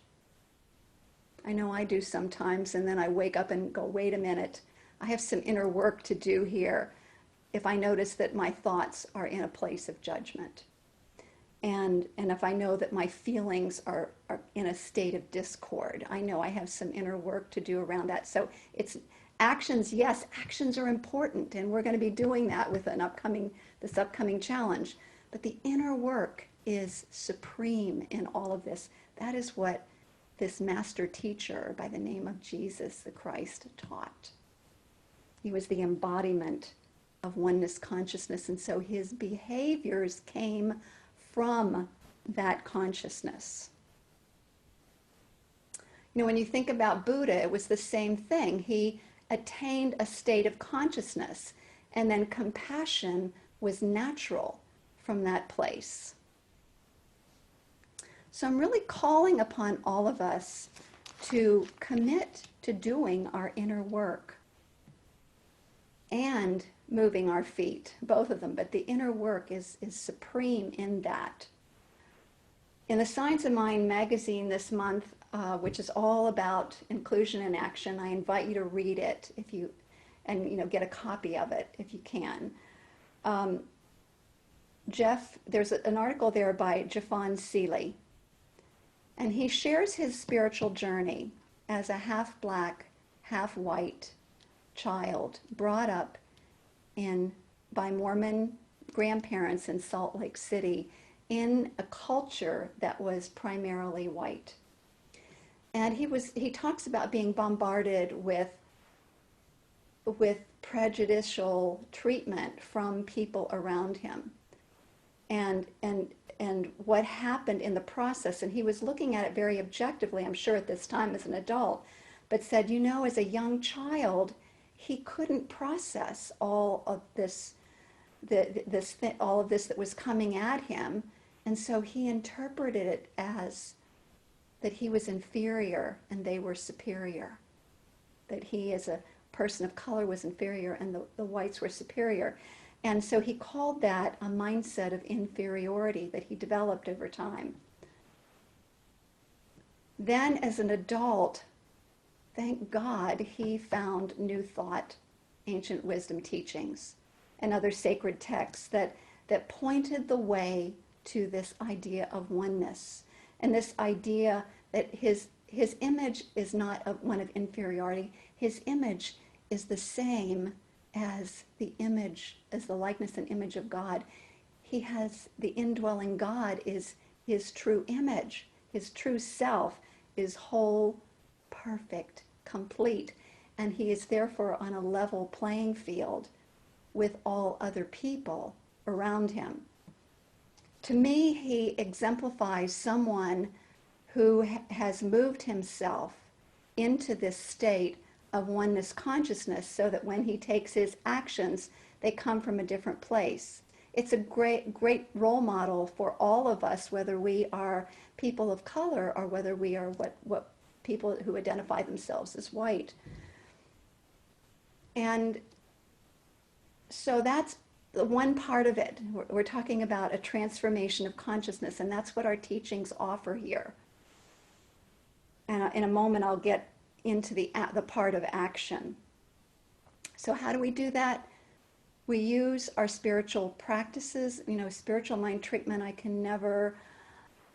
I know I do sometimes, and then I wake up and go, wait a minute, I have some inner work to do here if I notice that my thoughts are in a place of judgment. And if I know that my feelings are in a state of discord, I know I have some inner work to do around that. So it's actions, yes, actions are important, and we're going to be doing that with this upcoming challenge. But the inner work is supreme in all of this. That is what this master teacher by the name of Jesus the Christ taught. He was the embodiment of oneness consciousness, and so his behaviors came from that consciousness. When you think about Buddha, it was the same thing. He attained a state of consciousness, and then compassion was natural from that place. So I'm really calling upon all of us to commit to doing our inner work and moving our feet, both of them, but the inner work is supreme in that. In the Science of Mind magazine this month, which is all about inclusion and action, I invite you to read it and get a copy of it if you can. There's an article there by Jafan Seeley, and he shares his spiritual journey as a half-black, half-white child brought up by Mormon grandparents in Salt Lake City in a culture that was primarily white. And he talks about being bombarded with prejudicial treatment from people around him. And what happened in the process, and he was looking at it very objectively, I'm sure at this time as an adult, but said, as a young child, he couldn't process all of this that was coming at him, and so he interpreted it as that he was inferior and they were superior, that he as a person of color was inferior and the whites were superior. And so he called that a mindset of inferiority that he developed over time. Then as an adult, thank God, he found New Thought, ancient wisdom teachings, and other sacred texts that pointed the way to this idea of oneness, and this idea that his image is not one of inferiority. His image is the same as the likeness and image of God. He has the indwelling God is his true image, his true self, is whole, perfect, complete, and he is therefore on a level playing field with all other people around him. To me, he exemplifies someone who has moved himself into this state of oneness consciousness so that when he takes his actions, they come from a different place. It's a great role model for all of us, whether we are people of color or whether we are what people who identify themselves as white. And so that's the one part of it. We're talking about a transformation of consciousness, and that's what our teachings offer here. And in a moment, I'll get into the part of action. So how do we do that? We use our spiritual practices. Spiritual mind treatment, I can never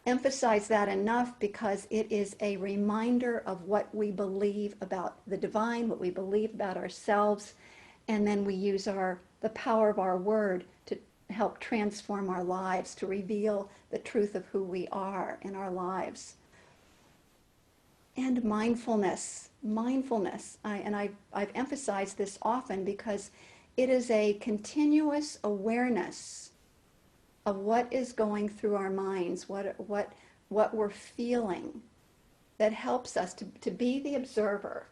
emphasize that enough, because it is a reminder of what we believe about the divine, what we believe about ourselves, and then we use the power of our word to help transform our lives, to reveal the truth of who we are in our lives. And mindfulness. I've emphasized this often because it is a continuous awareness of what is going through our minds, what we're feeling, that helps us to be the observer,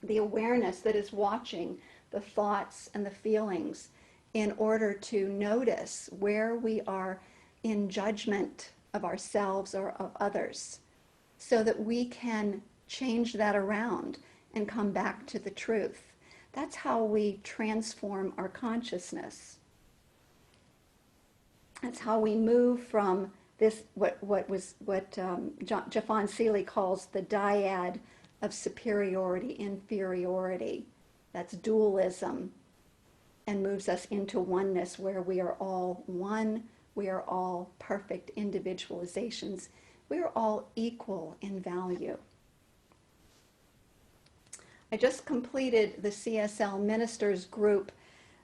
the awareness that is watching the thoughts and the feelings in order to notice where we are in judgment of ourselves or of others, so that we can change that around and come back to the truth. That's how we transform our consciousness. That's how we move from this, what Jafan Seeley calls the dyad of superiority, inferiority. That's dualism, and moves us into oneness, where we are all one, we are all perfect individualizations, we are all equal in value. I just completed the CSL Ministers group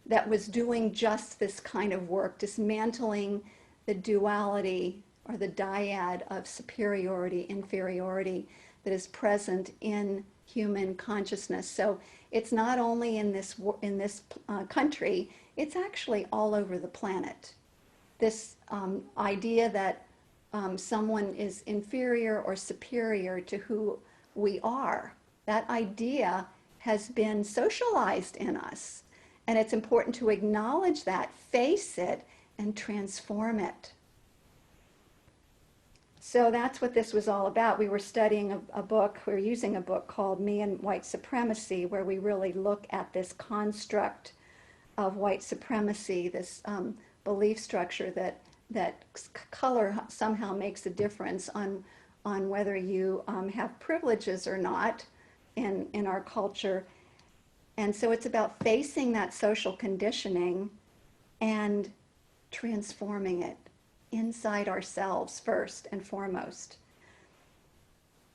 that was doing just this kind of work, dismantling the duality or the dyad of superiority, inferiority that is present in human consciousness. So it's not only in this country, it's actually all over the planet. This idea that someone is inferior or superior to who we are, that idea has been socialized in us. And it's important to acknowledge that, face it, and transform it. So that's what this was all about. We were studying a book, we were using a book called Me and White Supremacy, where we really look at this construct of white supremacy, this belief structure that color somehow makes a difference on whether you have privileges or not in our culture. And so it's about facing that social conditioning and transforming it inside ourselves first and foremost.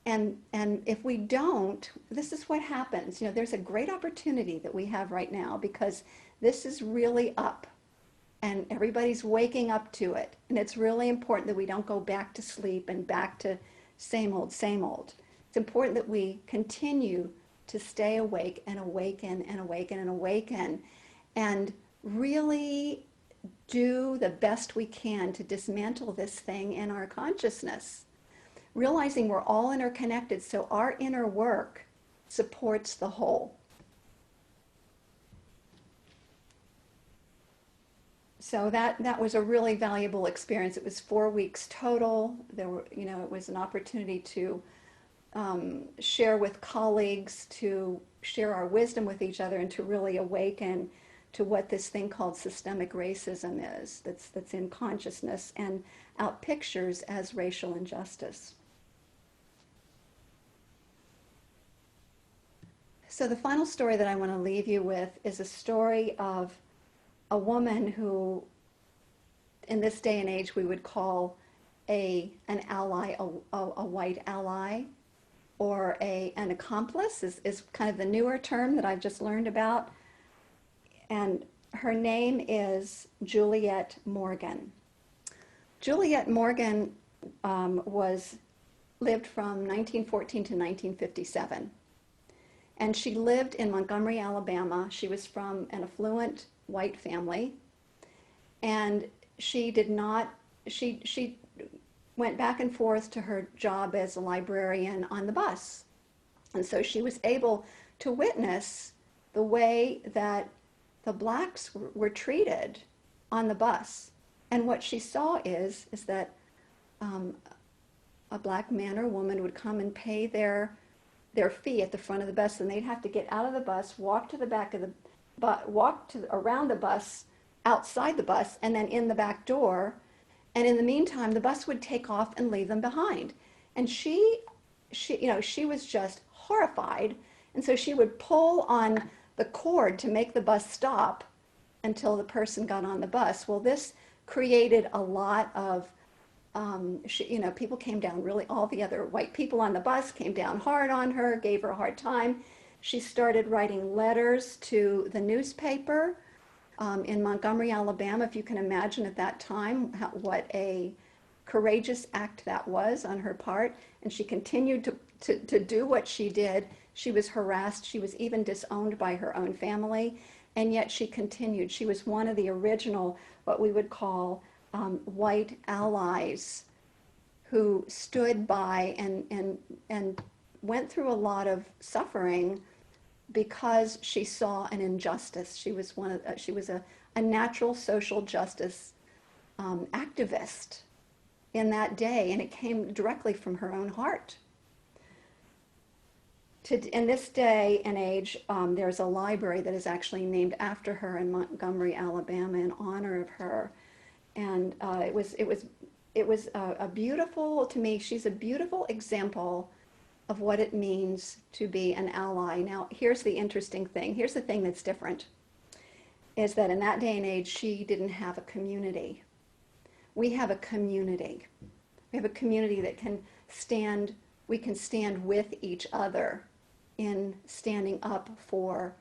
And if we don't, this is what happens. There's a great opportunity that we have right now, because this is really up and everybody's waking up to it. And it's really important that we don't go back to sleep and back to same old, same old. It's important that we continue to stay awake and awaken and awaken and awaken, and really do the best we can to dismantle this thing in our consciousness, realizing we're all interconnected, so our inner work supports the whole. So that was a really valuable experience. It was 4 weeks total. There were, it was an opportunity to share with colleagues, to share our wisdom with each other, and to really awaken to what this thing called systemic racism is, that's in consciousness and outpictures as racial injustice. So the final story that I want to leave you with is a story of a woman who, in this day and age, we would call an ally, a white ally, or an accomplice is kind of the newer term that I've just learned about. And her name is Juliette Morgan. Juliette Morgan was lived from 1914 to 1957. And she lived in Montgomery, Alabama. She was from an affluent white family. And she did not, she went back and forth to her job as a librarian on the bus. And so she was able to witness the way that the blacks were treated on the bus. And what she saw is that a black man or woman would come and pay their fee at the front of the bus, and they'd have to get out of the bus, walk to the back of the around the bus, outside the bus, and then in the back door. And in the meantime, the bus would take off and leave them behind. And she was just horrified. And so she would pull on the cord to make the bus stop until the person got on the bus. Well, this created a lot of, people came down really, all the other white people on the bus came down hard on her, gave her a hard time. She started writing letters to the newspaper in Montgomery, Alabama. If you can imagine at that time what a courageous act that was on her part. And she continued to do what she did. She was harassed. She was even disowned by her own family. And yet she continued. She was one of the original, what we would call white allies who stood by and went through a lot of suffering because she saw an injustice. She was a natural social justice activist in that day, and it came directly from her own heart. In this day and age, there's a library that is actually named after her in Montgomery, Alabama, in honor of her. And it was a beautiful, to me, she's a beautiful example of what it means to be an ally. Now, here's the interesting thing. Here's the thing that's different, is that in that day and age, she didn't have a community. We have a community. We have a community that we can stand with each other in standing up for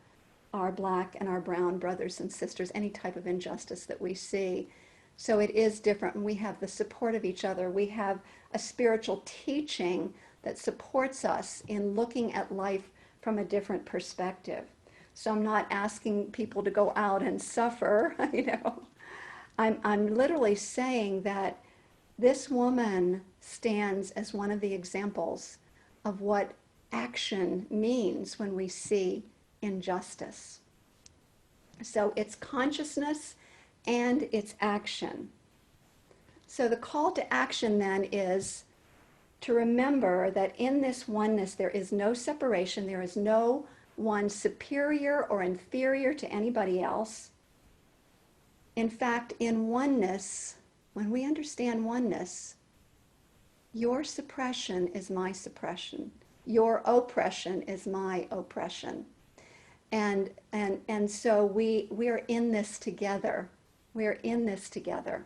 our black and our brown brothers and sisters, any type of injustice that we see. So it is different, and we have the support of each other. We have a spiritual teaching that supports us in looking at life from a different perspective. So I'm not asking people to go out and suffer, I'm literally saying that this woman stands as one of the examples of what action means when we see injustice. So it's consciousness and it's action. So the call to action then is to remember that in this oneness there is no separation, there is no one superior or inferior to anybody else. In fact, in oneness, when we understand oneness, your suppression is my suppression. Your oppression is my oppression. And so we are in this together. We are in this together.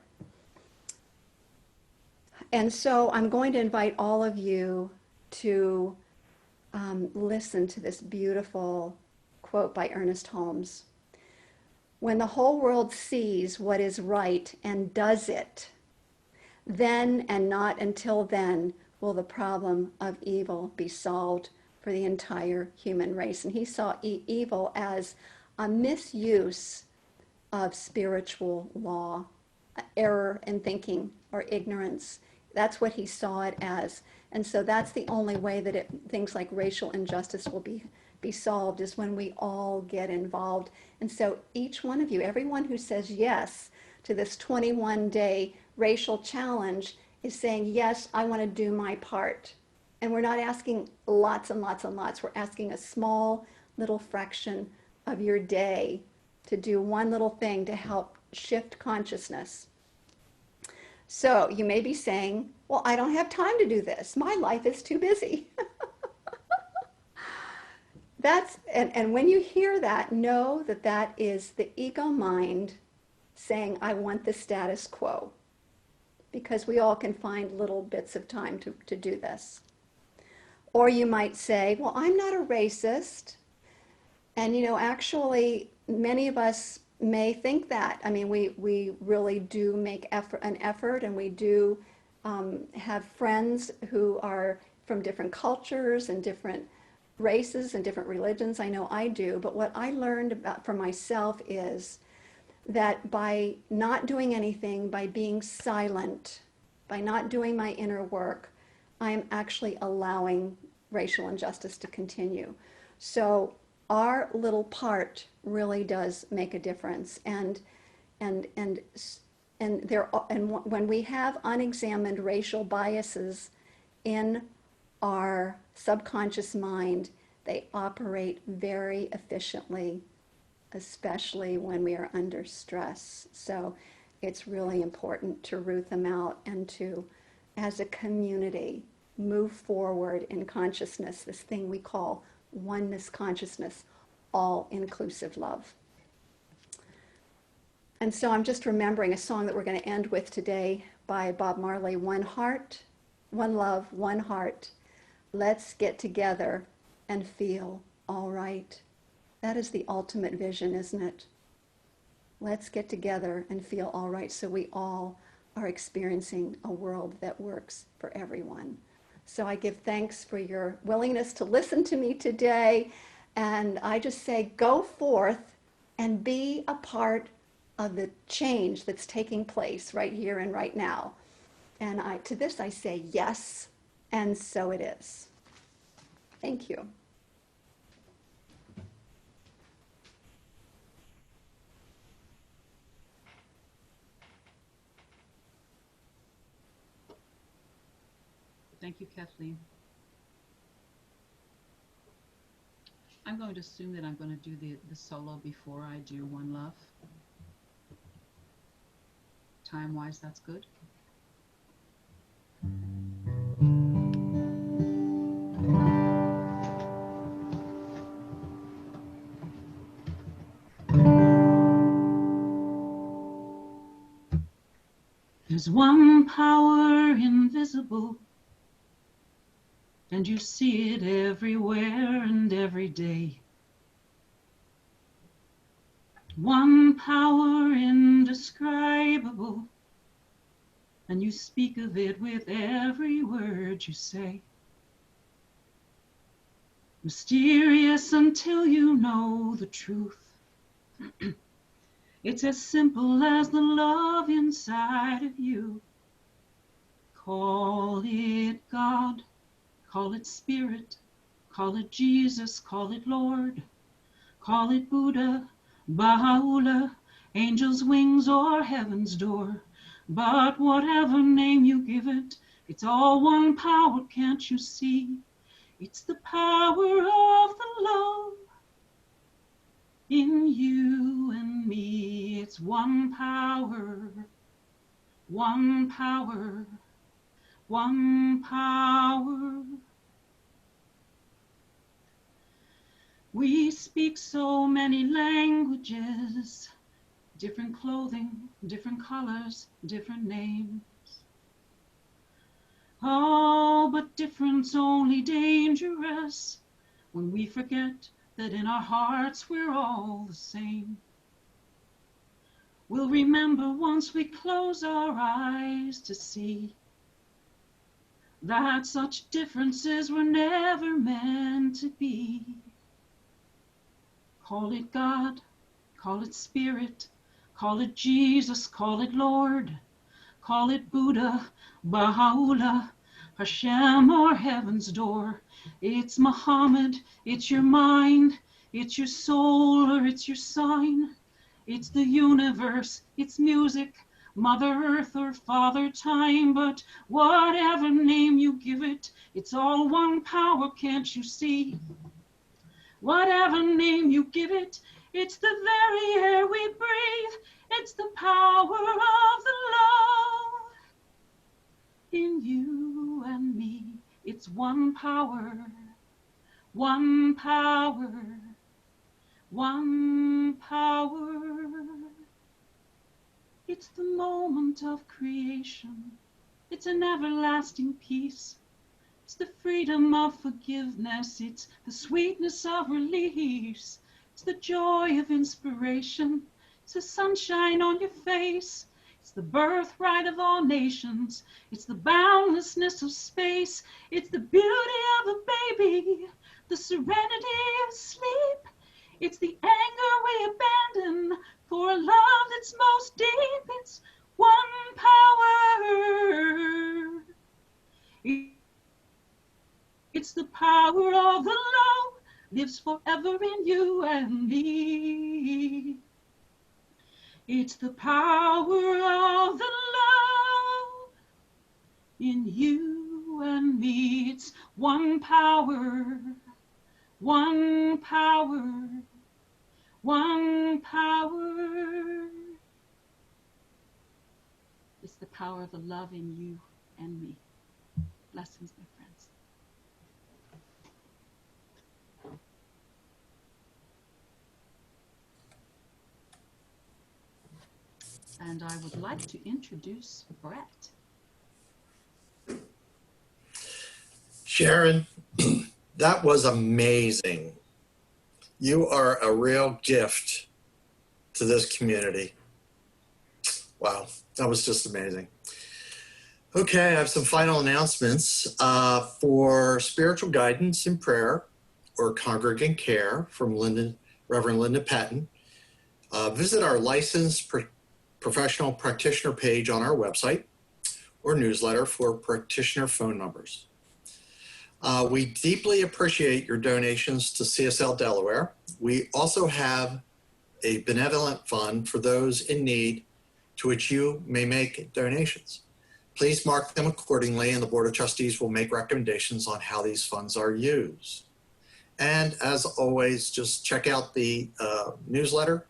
And so I'm going to invite all of you to listen to this beautiful quote by Ernest Holmes. When the whole world sees what is right and does it, then and not until then will the problem of evil be solved for the entire human race. And he saw evil as a misuse of spiritual law, error in thinking or ignorance. That's what he saw it as. And so that's the only way that things like racial injustice will be solved, is when we all get involved. And so each one of you, everyone who says yes to this 21-day racial challenge, is saying, yes, I want to do my part. And we're not asking lots and lots and lots. We're asking a small little fraction of your day to do one little thing to help shift consciousness. So you may be saying, well, I don't have time to do this. My life is too busy. And when you hear that, know that that is the ego mind saying, I want the status quo. Because we all can find little bits of time to do this. Or you might say, well, I'm not a racist. And actually, many of us may think that. I mean, we really do make an effort, and we do have friends who are from different cultures and different races and different religions. I know I do. But what I learned about for myself is that by not doing anything, by being silent, by not doing my inner work, I'm actually allowing racial injustice to continue. So our little part really does make a difference. And when we have unexamined racial biases in our subconscious mind, they operate very efficiently, especially when we are under stress. So it's really important to root them out and to, as a community, move forward in consciousness, this thing we call oneness consciousness, all-inclusive love. And so I'm just remembering a song that we're going to end with today by Bob Marley, One Heart, One Love, One Heart. Let's get together and feel all right. That is the ultimate vision, isn't it? Let's get together and feel all right so we all are experiencing a world that works for everyone. So I give thanks for your willingness to listen to me today. And I just say, go forth and be a part of the change that's taking place right here and right now. And to this I say yes, and so it is. Thank you. Thank you, Kathleen. I'm going to assume that I'm going to do the solo before I do One Love. Time-wise, that's good. There's one power invisible, and you see it everywhere and every day. One power indescribable, and you speak of it with every word you say. Mysterious until you know the truth. It's as simple as the love inside of you. Call it God, call it Spirit, call it Jesus, call it Lord, call it Buddha, Baha'u'llah, angel's wings or heaven's door. But whatever name you give it, it's all one power, can't you see? It's the power of the love in you and me. It's one power, one power, one power. We speak so many languages, different clothing, different colors, different names. Oh, but difference only dangerous when we forget that in our hearts we're all the same. We'll remember once we close our eyes to see that such differences were never meant to be. Call it God, call it Spirit, call it Jesus, call it Lord, call it Buddha, Baha'u'llah, Hashem, or heaven's door. It's Muhammad, it's your mind, it's your soul, or it's your sign. It's the universe, it's music, Mother Earth or Father Time. But whatever name you give it, it's all one power, can't you see? Whatever name you give it, it's the very air we breathe. It's the power of the love in you and me. It's one power, one power, one power. It's the moment of creation. It's an everlasting peace. It's the freedom of forgiveness. It's the sweetness of release. It's the joy of inspiration. It's the sunshine on your face. It's the birthright of all nations. It's the boundlessness of space. It's the beauty of a baby, the serenity of sleep. It's the anger we abandon for a love that's most deep. It's one power. It's the power of the love lives forever in you and me. It's the power of the love in you and me. It's one power, one power, one power. It's the power of the love in you and me. Blessings, my friends. And I would like to introduce Brett. Sharon, that was amazing. You are a real gift to this community. Wow, that was just amazing. Okay, I have some final announcements. For spiritual guidance and prayer or congregant care from Reverend Linda Patton, visit our licensed professional practitioner page on our website or newsletter for practitioner phone numbers. We deeply appreciate your donations to CSL Delaware. We also have a benevolent fund for those in need to which you may make donations. Please mark them accordingly, and the Board of Trustees will make recommendations on how these funds are used. And as always, just check out the newsletter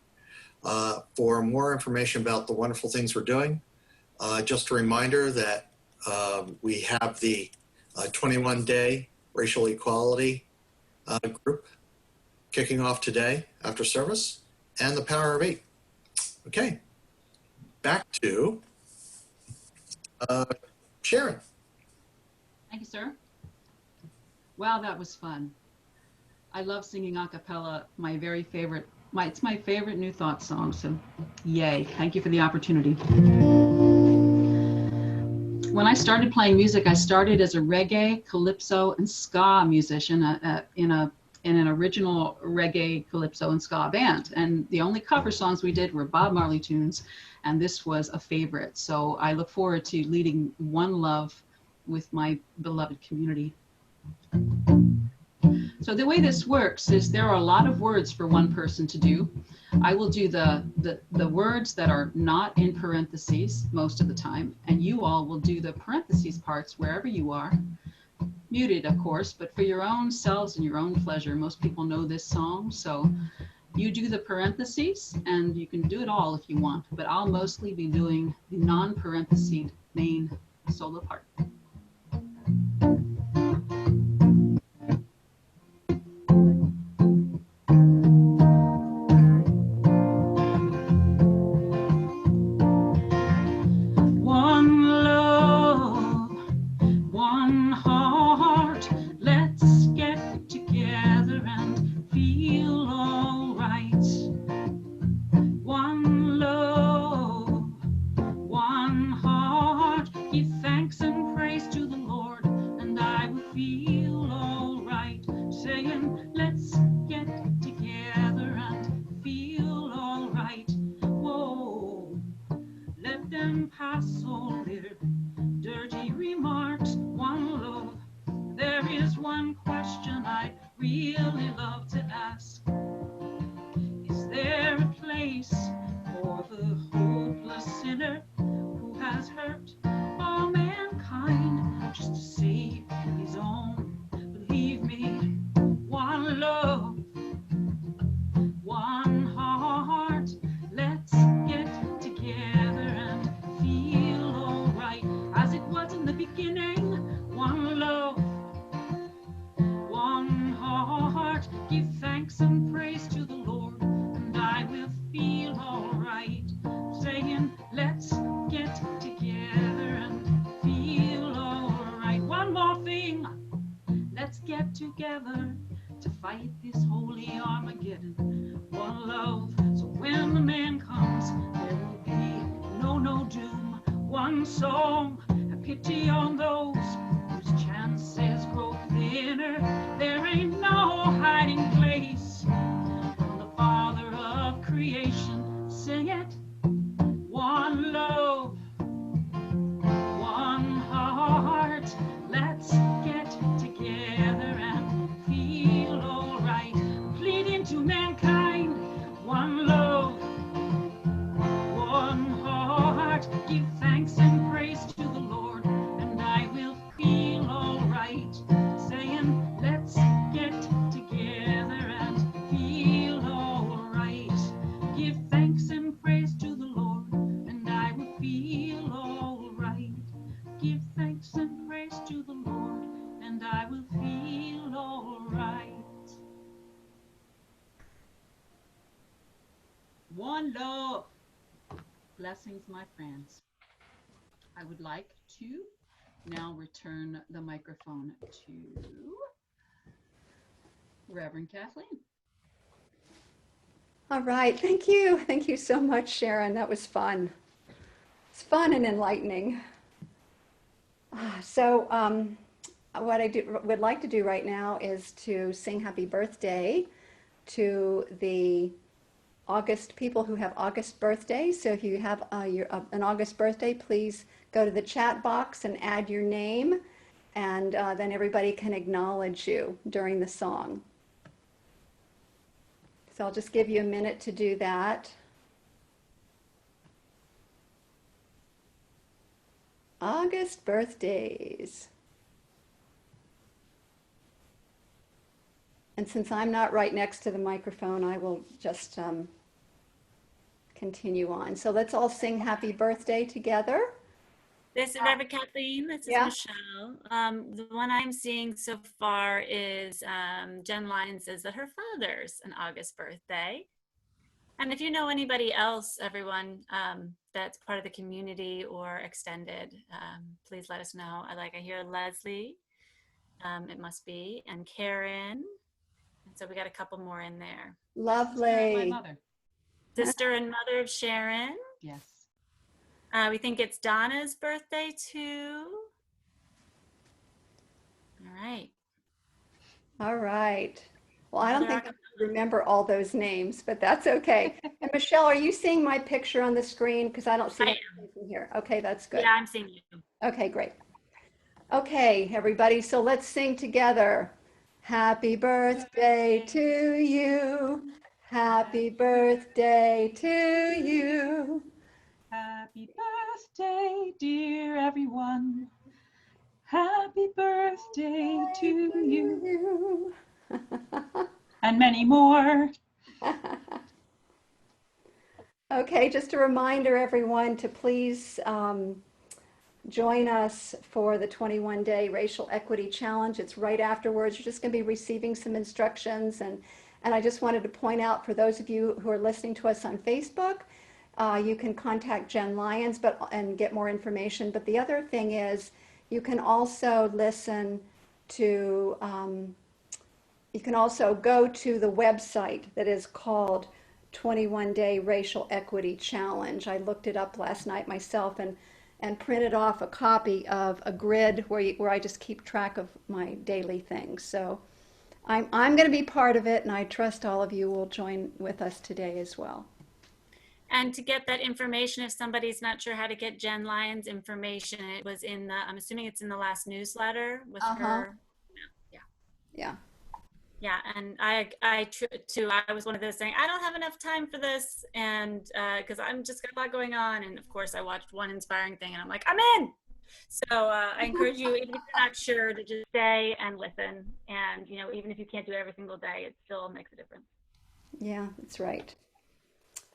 for more information about the wonderful things we're doing. Just a reminder that we have the 21-day racial equality group kicking off today after service, and the Power of 8. Okay, back to Sharon. Thank you, sir. Wow, that was fun. I love singing a cappella. My very favorite, it's my favorite New Thought song, so yay. Thank you for the opportunity. When I started playing music, I started as a reggae, calypso, and ska musician in an original reggae, calypso, and ska band. And the only cover songs we did were Bob Marley tunes, and this was a favorite. So I look forward to leading One Love with my beloved community. So the way this works is there are a lot of words for one person to do. I will do the words that are not in parentheses most of the time, and you all will do the parentheses parts wherever you are. Muted, of course, but for your own selves and your own pleasure. Most people know this song, so you do the parentheses, and you can do it all if you want, but I'll mostly be doing the non-parenthesed main solo part. know no doom. One song, have pity on those whose chances grow thinner. There ain't no hiding place from the Father of creation. Sing it. One love, one heart. Let's get together and feel alright. Pleading to mankind. One love, one heart. Give thanks and praise to the Lord, and I will feel alright. Saying, let's get together and feel alright. Give thanks and praise to the Lord, and I will feel alright. Give thanks and praise to the Lord, and I will feel alright. One love. Blessings, my friends. I would like to now return the microphone to Reverend Kathleen. All right, thank you. Thank you so much, Sharon. That was fun. It's fun and enlightening. So what I would like to do right now is to sing happy birthday to the August people who have August birthdays. So if you have an August birthday, please go to the chat box and add your name, and then everybody can acknowledge you during the song. So I'll just give you a minute to do that. August birthdays. And since I'm not right next to the microphone, I will just continue on. So let's all sing happy birthday together. This is Reverend Kathleen. This is Yeah. Michelle. The one I'm seeing so far is Jen Lyons says that her father's an August birthday. And if you know anybody else, everyone that's part of the community or extended, please let us know. I hear Leslie, it must be, and Karen. And so we got a couple more in there. Lovely. My mother. Sister and mother of Sharon. Yes. We think it's Donna's birthday too. All right. All right. Well, I don't think I remember all those names, but that's okay. And Michelle, are you seeing my picture on the screen? Because I don't see anything here. Okay, that's good. Yeah, I'm seeing you. Okay, great. Okay, everybody, so let's sing together. Happy birthday to you. Happy birthday to you. Happy birthday, dear everyone. Happy birthday to you. And many more. Okay, just a reminder, everyone, to please join us for the 21-day Racial Equity Challenge. It's right afterwards. You're just going to be receiving some instructions. And I just wanted to point out for those of you who are listening to us on Facebook, you can contact Jen Lyons and get more information. But the other thing is you can also listen to, you can also go to the website that is called 21-Day Racial Equity Challenge. I looked it up last night myself and printed off a copy of a grid where I just keep track of my daily things. So I'm going to be part of it, and I trust all of you will join with us today as well. And to get that information, if somebody's not sure how to get Jen Lyons information, it was in the, I'm assuming it's in the last newsletter with her. Yeah. Yeah. Yeah, and I was one of those saying, I don't have enough time for this, and because I'm just got a lot going on, and of course I watched one inspiring thing, and I'm like, I'm in. So I encourage you, even if you're not sure, to just stay and listen, and even if you can't do it every single day, it still makes a difference. Yeah, that's right.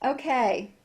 Okay,